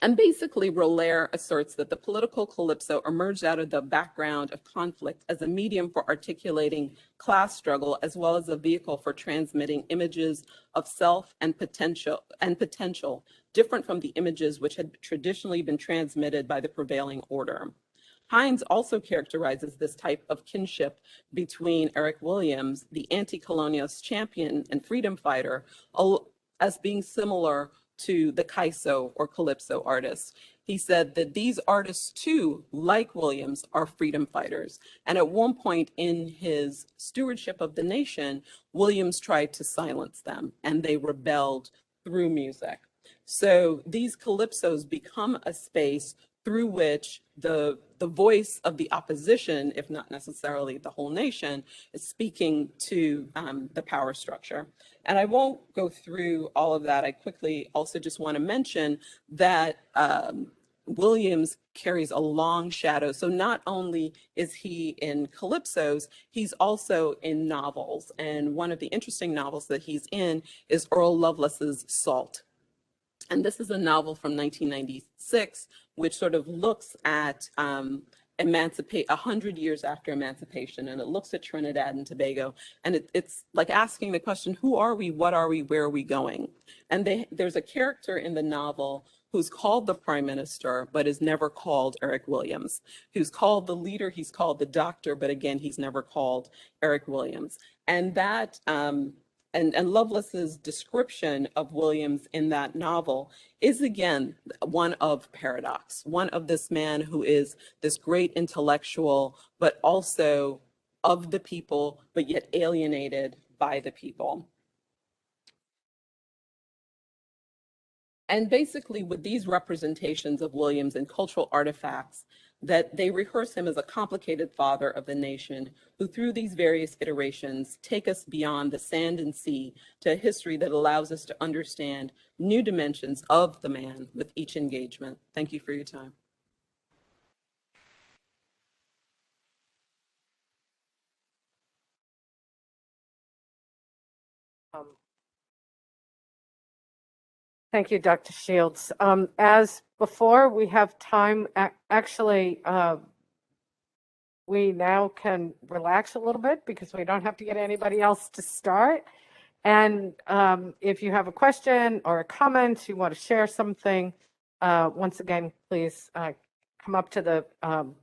And basically, Rollaire asserts that the political calypso emerged out of the background of conflict as a medium for articulating class struggle, as well as a vehicle for transmitting images of self and potential, different from the images which had traditionally been transmitted by the prevailing order. Hines also characterizes this type of kinship between Eric Williams, the anti-colonialist champion and freedom fighter, as being similar to the Kaiso or Calypso artists. He said that these artists too, like Williams, are freedom fighters. And at one point in his stewardship of the nation, Williams tried to silence them and they rebelled through music. So these calypsos become a space through which the voice of the opposition, if not necessarily the whole nation, is speaking to the power structure. And I won't go through all of that. I quickly also just want to mention that Williams carries a long shadow. So not only is he in calypsos, he's also in novels. And one of the interesting novels that he's in is Earl Lovelace's Salt. And this is a novel from 1996, which sort of looks at 100 years after emancipation, and it looks at Trinidad and Tobago, and it's like asking the question, who are we, what are we, where are we going? And there's a character in the novel who's called the prime minister, but is never called Eric Williams, who's called the leader, he's called the doctor, but again, he's never called Eric Williams. And that, and Lovelace's description of Williams in that novel is again one of paradox, one of this man who is this great intellectual, but also of the people, but yet alienated by the people. And basically with these representations of Williams and cultural artifacts, that they rehearse him as a complicated father of the nation who through these various iterations take us beyond the sand and sea to a history that allows us to understand new dimensions of the man with each engagement. Thank you for your time. Thank you, Dr. Shields. As before, we have time. Actually, we now can relax a little bit because we don't have to get anybody else to start. And if you have a question or a comment, you want to share something, once again, please come up to the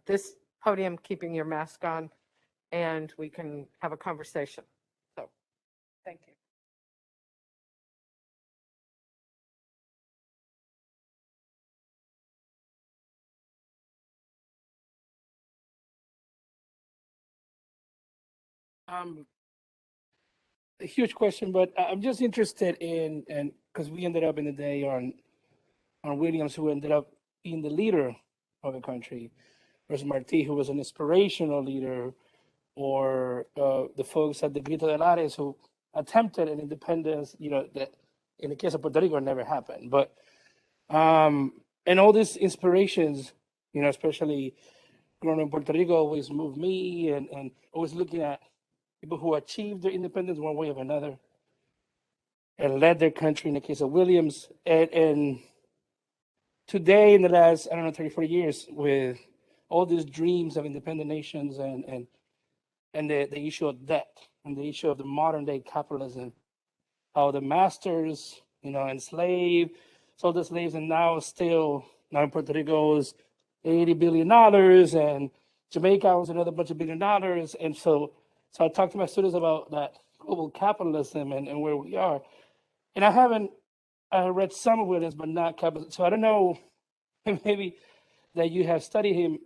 this podium, keeping your mask on, and we can have a conversation. So, thank you. A huge question, but I'm just interested in, and because we ended up in the day on Williams, who ended up being the leader of the country, versus Martí, who was an inspirational leader, or the folks at the Grito de Lares who attempted an independence, that in the case of Puerto Rico never happened. But and all these inspirations, especially growing up in Puerto Rico, always moved me, and always looking at people who achieved their independence one way or another and led their country in the case of Williams. And today, in the last, 30, 40 years, with all these dreams of independent nations and the issue of debt and the issue of the modern day capitalism, how the masters, enslaved, sold the slaves, and now in Puerto Rico is $80 billion, and Jamaica owns another bunch of $1 billion. And so I talk to my students about that global capitalism and where we are. And I read some of Williams, but not capitalism. So I don't know, maybe that you have studied him,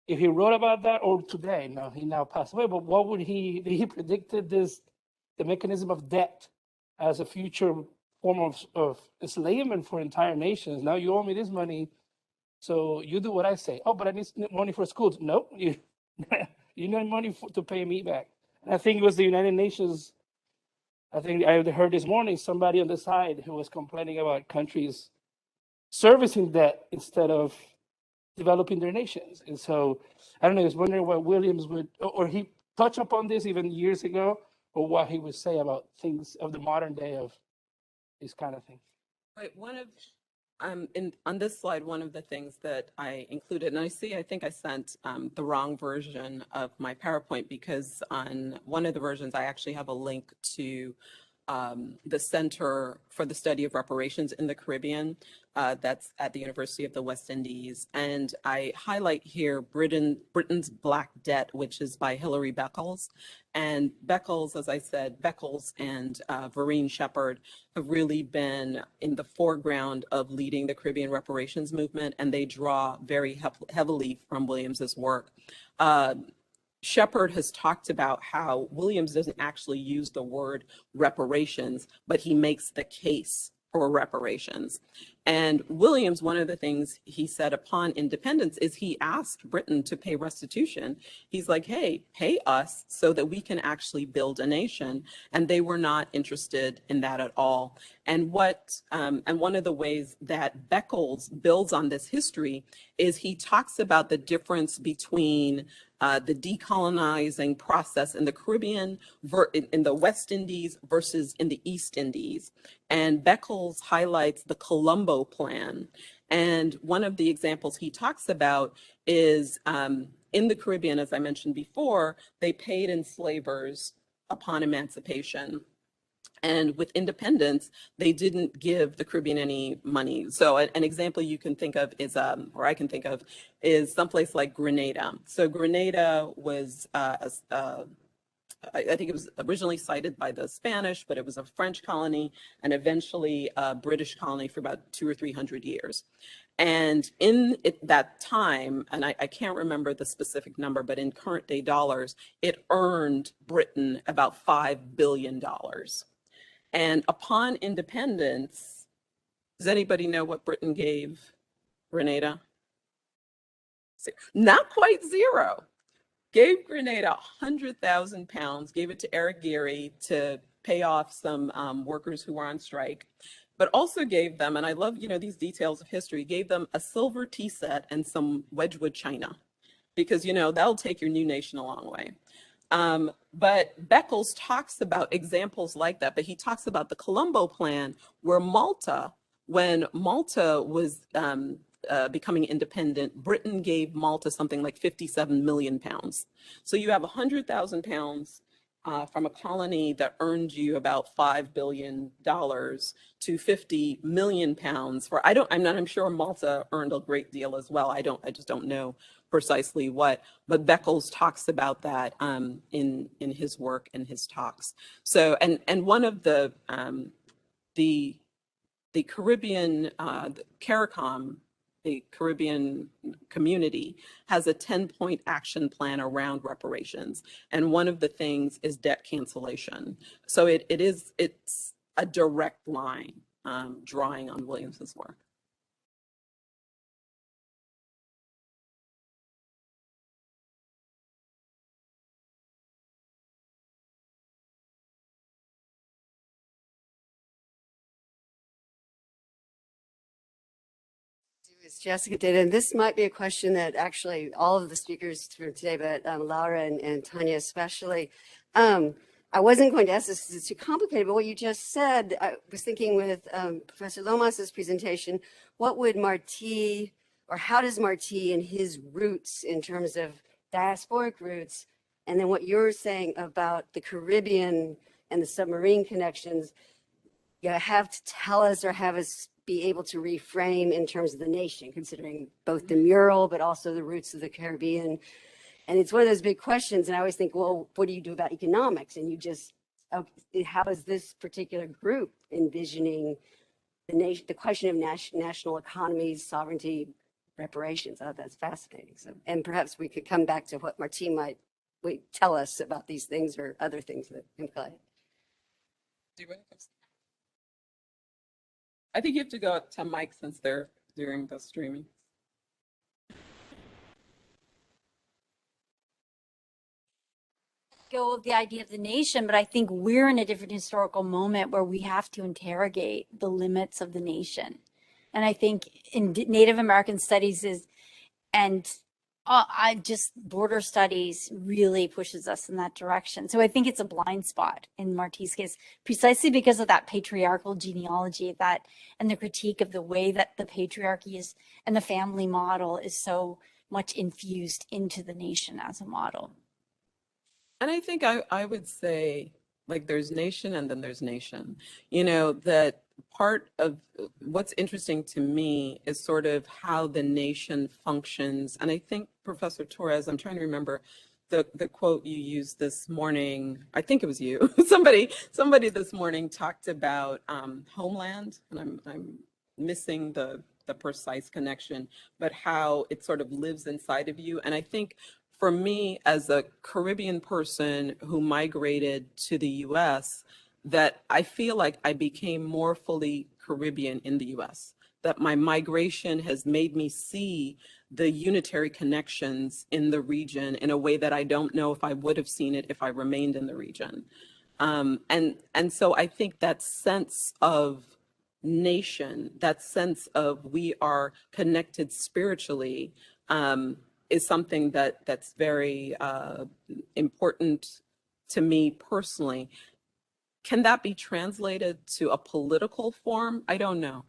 if he wrote about that or today. No, he now passed away, but what would he predicted the mechanism of debt as a future form of enslavement for entire nations. Now you owe me this money, so you do what I say. Oh, but I need money for schools. No, you need money to pay me back. And I think it was the United Nations. I think I heard this morning somebody on the side who was complaining about countries servicing debt instead of developing their nations. And so I don't know, I was wondering what Williams would, or he touched upon this even years ago, or what he would say about things of the modern day of these kind of things. Right, on this slide, one of the things that I included, and I think I sent the wrong version of my PowerPoint, because on one of the versions, I actually have a link to the Center for the Study of Reparations in the Caribbean. That's at the University of the West Indies. And I highlight here Britain's Black Debt, which is by Hilary Beckles. And Beckles, as I said, Beckles and Vereen Shepherd have really been in the foreground of leading the Caribbean reparations movement, and they draw very heavily from Williams's work. Shepherd has talked about how Williams doesn't actually use the word reparations, but he makes the case for reparations. And Williams, one of the things he said upon independence is he asked Britain to pay restitution. He's like, hey, pay us so that we can actually build a nation. And they were not interested in that at all. And one of the ways that Beckles builds on this history is he talks about the difference between the decolonizing process in the Caribbean, in the West Indies versus in the East Indies. And Beckles highlights the Colombo Plan. And one of the examples he talks about is in the Caribbean, as I mentioned before, they paid enslavers upon emancipation. And with independence, they didn't give the Caribbean any money. So an example you can think of is, or I can think of, is someplace like Grenada. So Grenada was, I think it was originally cited by the Spanish, but it was a French colony and eventually a British colony for about 200 or 300 years. And in that time, and I can't remember the specific number, but in current day dollars, it earned Britain about $5 billion. And upon independence, does anybody know what Britain gave Grenada? Not quite zero. Gave Grenada 100,000 pounds, gave it to Eric Geary to pay off some workers who were on strike, but also gave them, and I love, these details of history, gave them a silver tea set and some Wedgwood china, because, that'll take your new nation a long way. But Beckles talks about examples like that, but he talks about the Colombo Plan, where Malta, when Malta was becoming independent, Britain gave Malta something like 57 million pounds. So you have 100,000 pounds from a colony that earned you about $5 billion to 50 million pounds for, I'm sure Malta earned a great deal as well. I just don't know precisely what, but Beckles talks about that in his work and his talks. So, and one of the Caribbean, CARICOM, the Caribbean community, has a 10-point action plan around reparations. And one of the things is debt cancellation. So it's a direct line drawing on Williams's work. As Jessica did, and this might be a question that actually all of the speakers from today, but Laura and Tanya especially, I wasn't going to ask this because it's too complicated, but what you just said, I was thinking with Professor Lomas's presentation, what would Martí, or how does Martí and his roots in terms of diasporic roots, and then what you're saying about the Caribbean and the submarine connections, you have to tell us or have us be able to reframe in terms of the nation, considering both the mural, but also the roots of the Caribbean. And it's one of those big questions. And I always think, well, what do you do about economics? And you just, how is this particular group envisioning the nation, the question of national economies, sovereignty, reparations? Oh, that's fascinating. So, and perhaps we could come back to what Martí might tell us about these things or other things that imply. I think you have to go to Mike since they're doing the streaming. Go with the idea of the nation, but I think we're in a different historical moment where we have to interrogate the limits of the nation. And I think in Native American studies I just border studies really pushes us in that direction. So I think it's a blind spot in Martí's case, precisely because of that patriarchal genealogy and the critique of the way that the patriarchy is and the family model is so much infused into the nation as a model. And I think I would say, like, there's nation and then there's nation. You know, that part of what's interesting to me is sort of how the nation functions. And I think, Professor Torres, I'm trying to remember the quote you used this morning. I think it was you. somebody this morning talked about homeland, and I'm missing the precise connection, but how it sort of lives inside of you. And I think for me, as a Caribbean person who migrated to the US, that I feel like I became more fully Caribbean in the US, that my migration has made me see the unitary connections in the region in a way that I don't know if I would have seen it if I remained in the region. And so I think that sense of nation, that sense of we are connected spiritually, is something that's very important to me personally. Can that be translated to a political form? I don't know.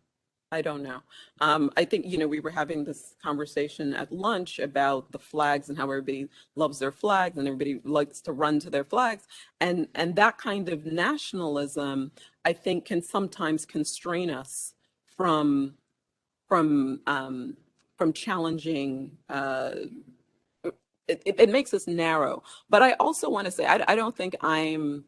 I don't know. I think, we were having this conversation at lunch about the flags and how everybody loves their flags and everybody likes to run to their flags. And that kind of nationalism, I think, can sometimes constrain us from challenging. It makes us narrow. But I also want to say, I don't think I'm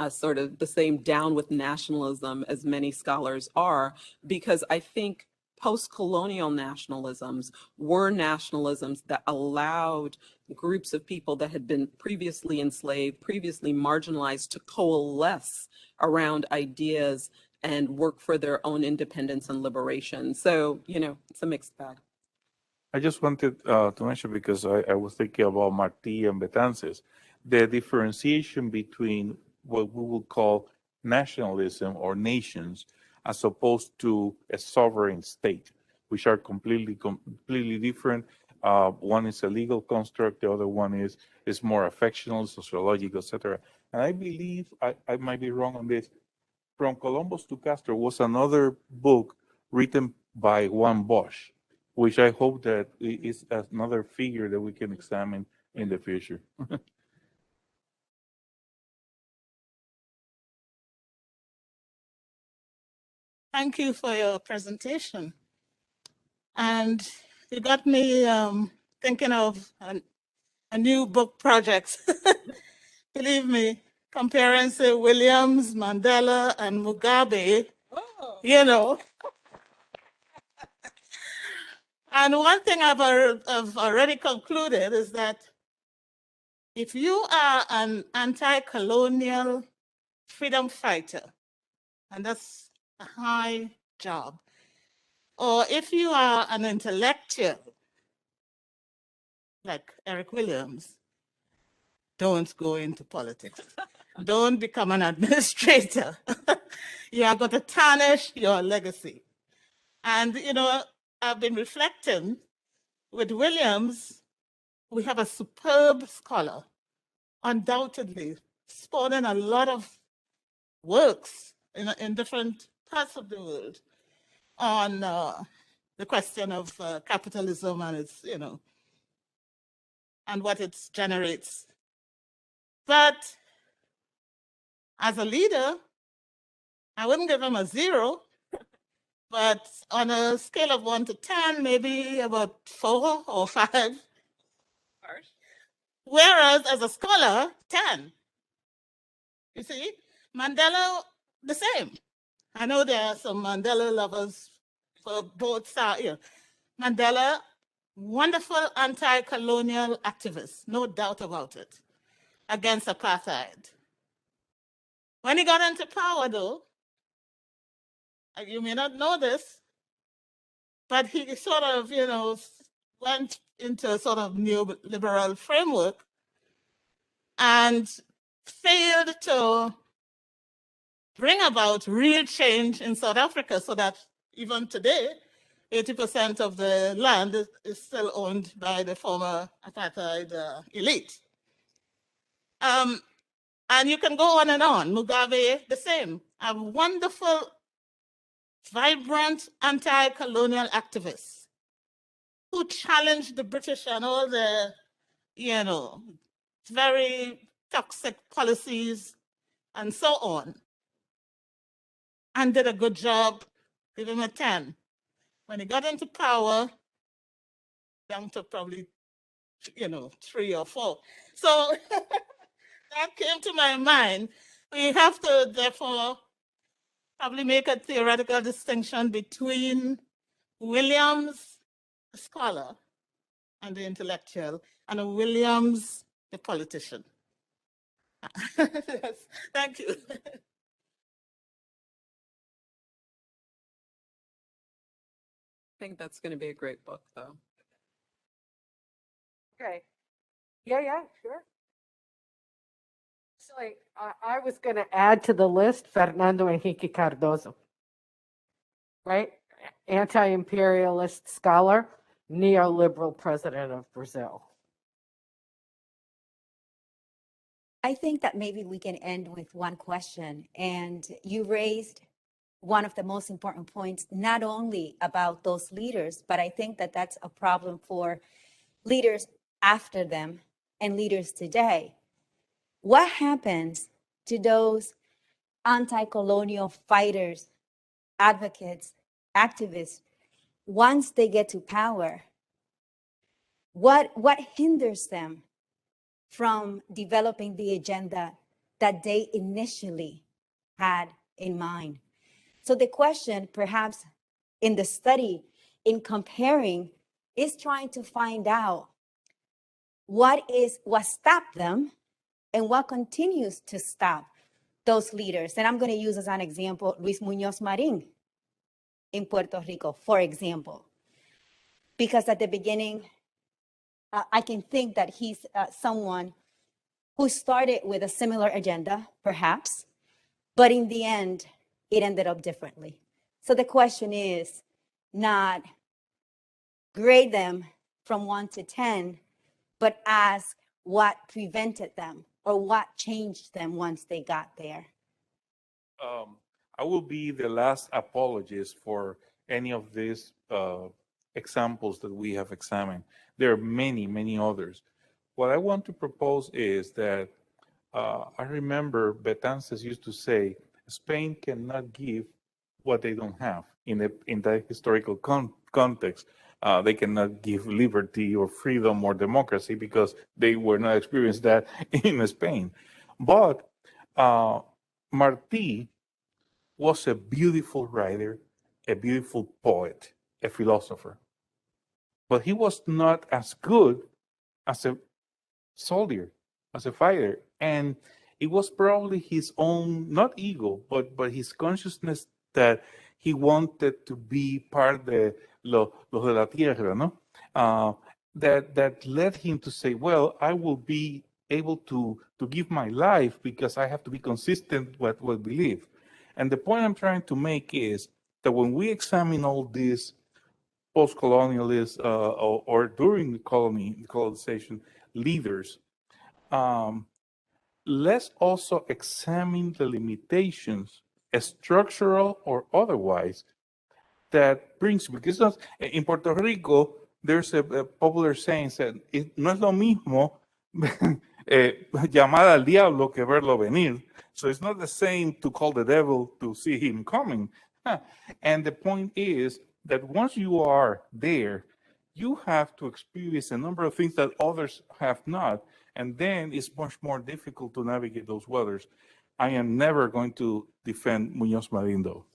sort of the same down with nationalism as many scholars are, because I think post-colonial nationalisms were nationalisms that allowed groups of people that had been previously enslaved, previously marginalized, to coalesce around ideas and work for their own independence and liberation. So, it's a mixed bag. I just wanted to mention, because I was thinking about Martí and Betances, the differentiation between what we would call nationalism or nations as opposed to a sovereign state, which are completely different. One is a legal construct, the other one is more affectional, sociological, etc. And I believe, I might be wrong on this, From Columbus to Castro was another book written by Juan Bosch, which I hope that is another figure that we can examine in the future. Thank you for your presentation. And you got me thinking of a new book project. Believe me, comparing, say, Williams, Mandela, and Mugabe, you know. And one thing I've already concluded is that if you are an anti-colonial freedom fighter, and that's a high job, or if you are an intellectual, like Eric Williams, don't go into politics. Don't become an administrator. You are going to tarnish your legacy. And, you know, I've been reflecting with Williams, we have a superb scholar, undoubtedly, spawning a lot of works in different parts of the world on the question of capitalism and its, you know, and what it generates. But as a leader, I wouldn't give him a 0, but on a scale of 1 to 10, maybe about 4 or 5. Whereas as a scholar, 10. You see, Mandela, the same. I know there are some Mandela lovers for both sides. You know. Mandela, wonderful anti-colonial activist, no doubt about it, against apartheid. When he got into power, though, you may not know this, but he sort of, you know, went into a sort of neoliberal framework and failed to bring about real change in South Africa, so that even today, 80% of the land is still owned by the former apartheid elite. And you can go on and on. Mugabe, the same. A wonderful, vibrant anti-colonial activist who challenged the British and all the, you know, very toxic policies and so on, and did a good job. Give him a 10. When he got into power, down to probably, you know, 3 or 4. So that came to my mind. We have to, therefore, probably make a theoretical distinction between Williams, the scholar, and the intellectual, and Williams, the politician. Yes, thank you. I think that's going to be a great book, though. Okay. Yeah, sure. Actually, I was going to add to the list Fernando Henrique Cardoso, right? Anti-imperialist scholar, neoliberal president of Brazil. I think that maybe we can end with one question. And you raised one of the most important points, not only about those leaders, but I think that that's a problem for leaders after them and leaders today. What happens to those anti-colonial fighters, advocates, activists, once they get to power? What hinders them from developing the agenda that they initially had in mind? So the question, perhaps in the study, in comparing, is trying to find out what stopped them and what continues to stop those leaders. And I'm going to use as an example Luis Muñoz Marín in Puerto Rico, for example, because at the beginning, I can think that he's someone who started with a similar agenda, perhaps, but in the end, it ended up differently. So the question is not grade them from 1 to 10, but ask what prevented them or what changed them once they got there. I will be the last apologist for any of these examples that we have examined. There are many, many others. What I want to propose is that I remember Betances used to say, Spain cannot give what they don't have in that historical context. they cannot give liberty or freedom or democracy because they were not experienced that in Spain. But Martí was a beautiful writer, a beautiful poet, a philosopher. But he was not as good as a soldier, as a fighter. And it was probably his own, not ego, but his consciousness that he wanted to be part of the los de la tierra, no? That led him to say, well, I will be able to give my life because I have to be consistent with what I believe. And the point I'm trying to make is that when we examine all these post-colonialist or during the colonization leaders, let's also examine the limitations, structural or otherwise, that brings, because in Puerto Rico, there's a popular saying that no es lo mismo llamar al diablo que verlo venir. So it's not the same to call the devil to see him coming. And the point is that once you are there, you have to experience a number of things that others have not. And then it's much more difficult to navigate those waters. I am never going to defend Muñoz Marín, though.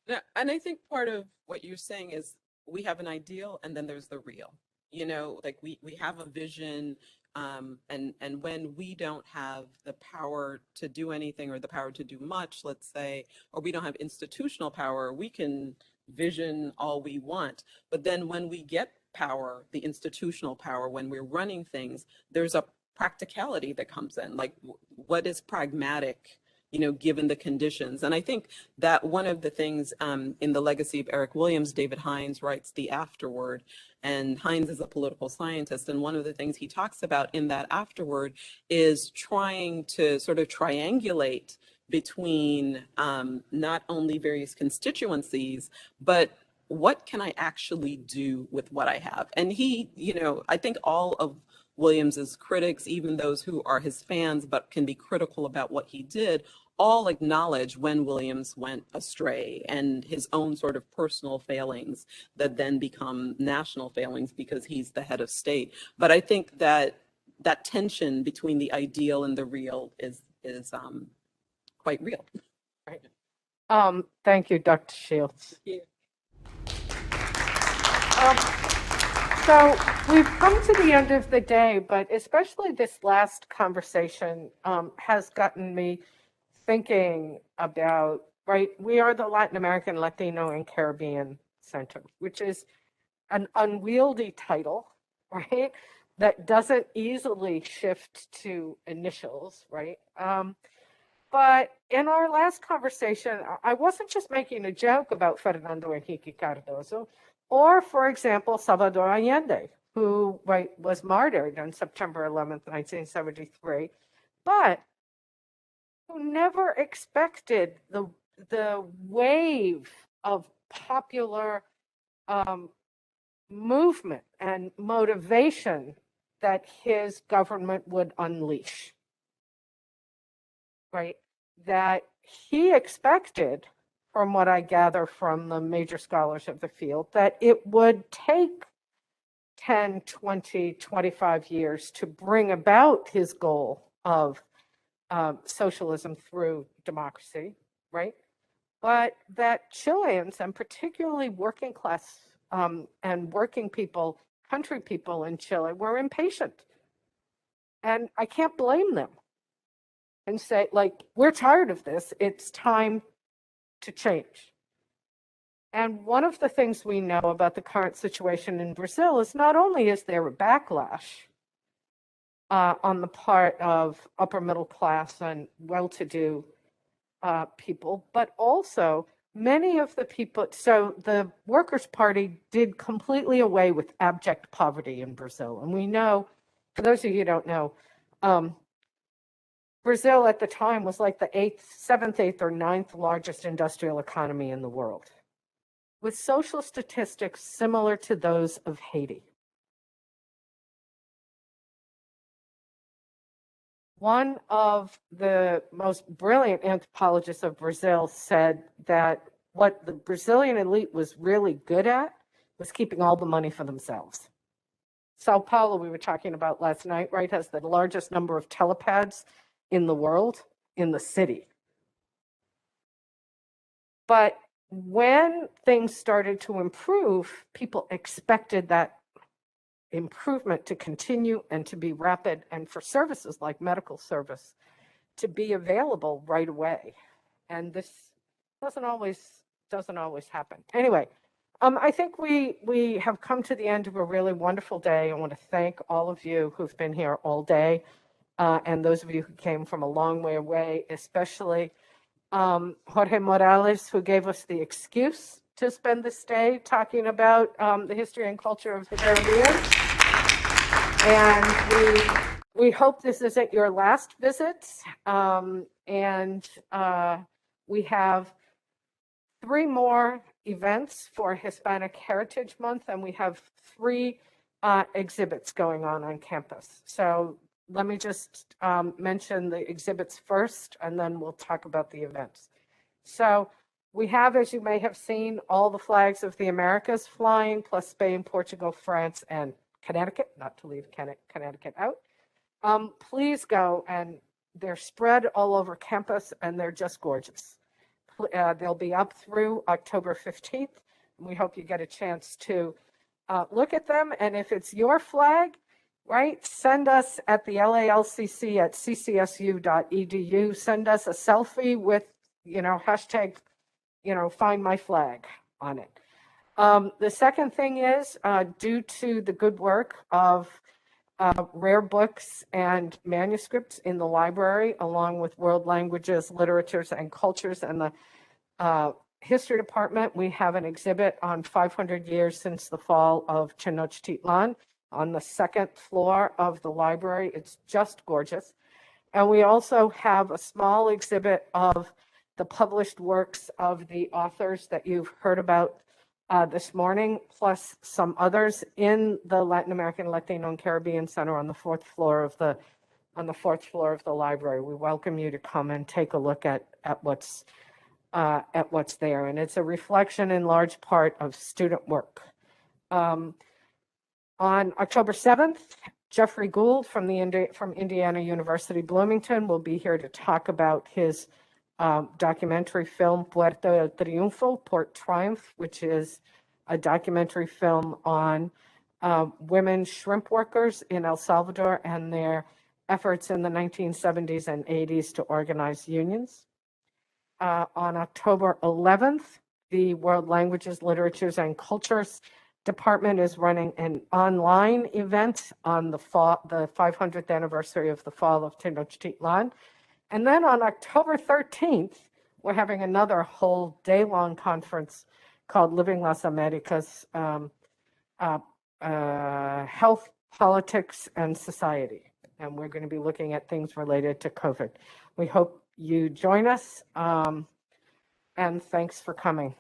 Yeah, and I think part of what you're saying is we have an ideal and then there's the real. You know, like we have a vision, and when we don't have the power to do anything or the power to do much, let's say, or we don't have institutional power, we can vision all we want. But then when we get power, the institutional power, when we're running things, there's a practicality that comes in. Like, what is pragmatic, you know, given the conditions? And I think that one of the things in the legacy of Eric Williams, David Hines writes the afterword, and Hines is a political scientist. And one of the things he talks about in that afterword is trying to sort of triangulate between not only various constituencies, but what can I actually do with what I have? And he, you know, I think all of Williams's critics, even those who are his fans but can be critical about what he did, all acknowledge when Williams went astray and his own sort of personal failings that then become national failings because he's the head of state. But I think that that tension between the ideal and the real is quite real. Right. Thank you, Dr. Shields. Yeah. So we've come to the end of the day, but especially this last conversation has gotten me thinking about, right, we are the Latin American, Latino, and Caribbean Center, which is an unwieldy title, right, that doesn't easily shift to initials, right? But in our last conversation, I wasn't just making a joke about Fernando Henrique Cardoso, or, for example, Salvador Allende, who was martyred on September 11th, 1973, but who never expected the wave of popular movement and motivation that his government would unleash, right? That he expected, from what I gather from the major scholars of the field, that it would take 10, 20, 25 years to bring about his goal of socialism through democracy, right? But that Chileans, and particularly working class and working people, country people in Chile, were impatient. And I can't blame them and say, like, we're tired of this. It's time to change. And one of the things we know about the current situation in Brazil is not only is there a backlash on the part of upper middle class and well-to-do people, but also many of the people, so the Workers' Party did completely away with abject poverty in Brazil. And we know, for those of you who don't know, Brazil at the time was like the seventh, eighth, or ninth largest industrial economy in the world, with social statistics similar to those of Haiti. One of the most brilliant anthropologists of Brazil said that what the Brazilian elite was really good at was keeping all the money for themselves. Sao Paulo, we were talking about last night, right, has the largest number of telepads in the world in the city. But when things started to improve, people expected that improvement to continue and to be rapid, and for services like medical service to be available right away. And this doesn't always happen. Anyway, I think we have come to the end of a really wonderful day. I want to thank all of you who've been here all day, and those of you who came from a long way away, especially Jorge Morales, who gave us the excuse to spend this day talking about the history and culture of the Caribbean. And we hope this isn't your last visit. We have 3 more events for Hispanic Heritage Month, and we have 3 exhibits going on campus. So let me just mention the exhibits first, and then we'll talk about the events. So we have, as you may have seen, all the flags of the Americas flying, plus Spain, Portugal, France, and Connecticut, not to leave Connecticut out. Please go, and they're spread all over campus, and they're just gorgeous. They'll be up through October 15th. We hope you get a chance to look at them. And if it's your flag, right, send us at the LALCC at ccsu.edu. Send us a selfie with, hashtag, find my flag on it. The second thing is, due to the good work of rare books and manuscripts in the library, along with world languages, literatures, and cultures, and the history department, we have an exhibit on 500 years since the fall of Tenochtitlan on the 2nd floor of the library. It's just gorgeous. And we also have a small exhibit of the published works of the authors that you've heard about this morning, plus some others in the Latin American, Latino, and Caribbean Center on the 4th floor of the library. We welcome you to come and take a look at what's there, and it's a reflection in large part of student work. On October 7th, Jeffrey Gould from Indiana University Bloomington will be here to talk about his documentary film Puerto del Triunfo, Port Triumph, which is a documentary film on women shrimp workers in El Salvador and their efforts in the 1970s and 80s to organize unions. On October 11th, the World Languages, Literatures, and Cultures Department is running an online event on the 500th anniversary of the fall of Tenochtitlan. And then on October 13th, we're having another whole day-long conference called Living Las Americas, Health, Politics, and Society. And we're going to be looking at things related to COVID. We hope you join us, and thanks for coming.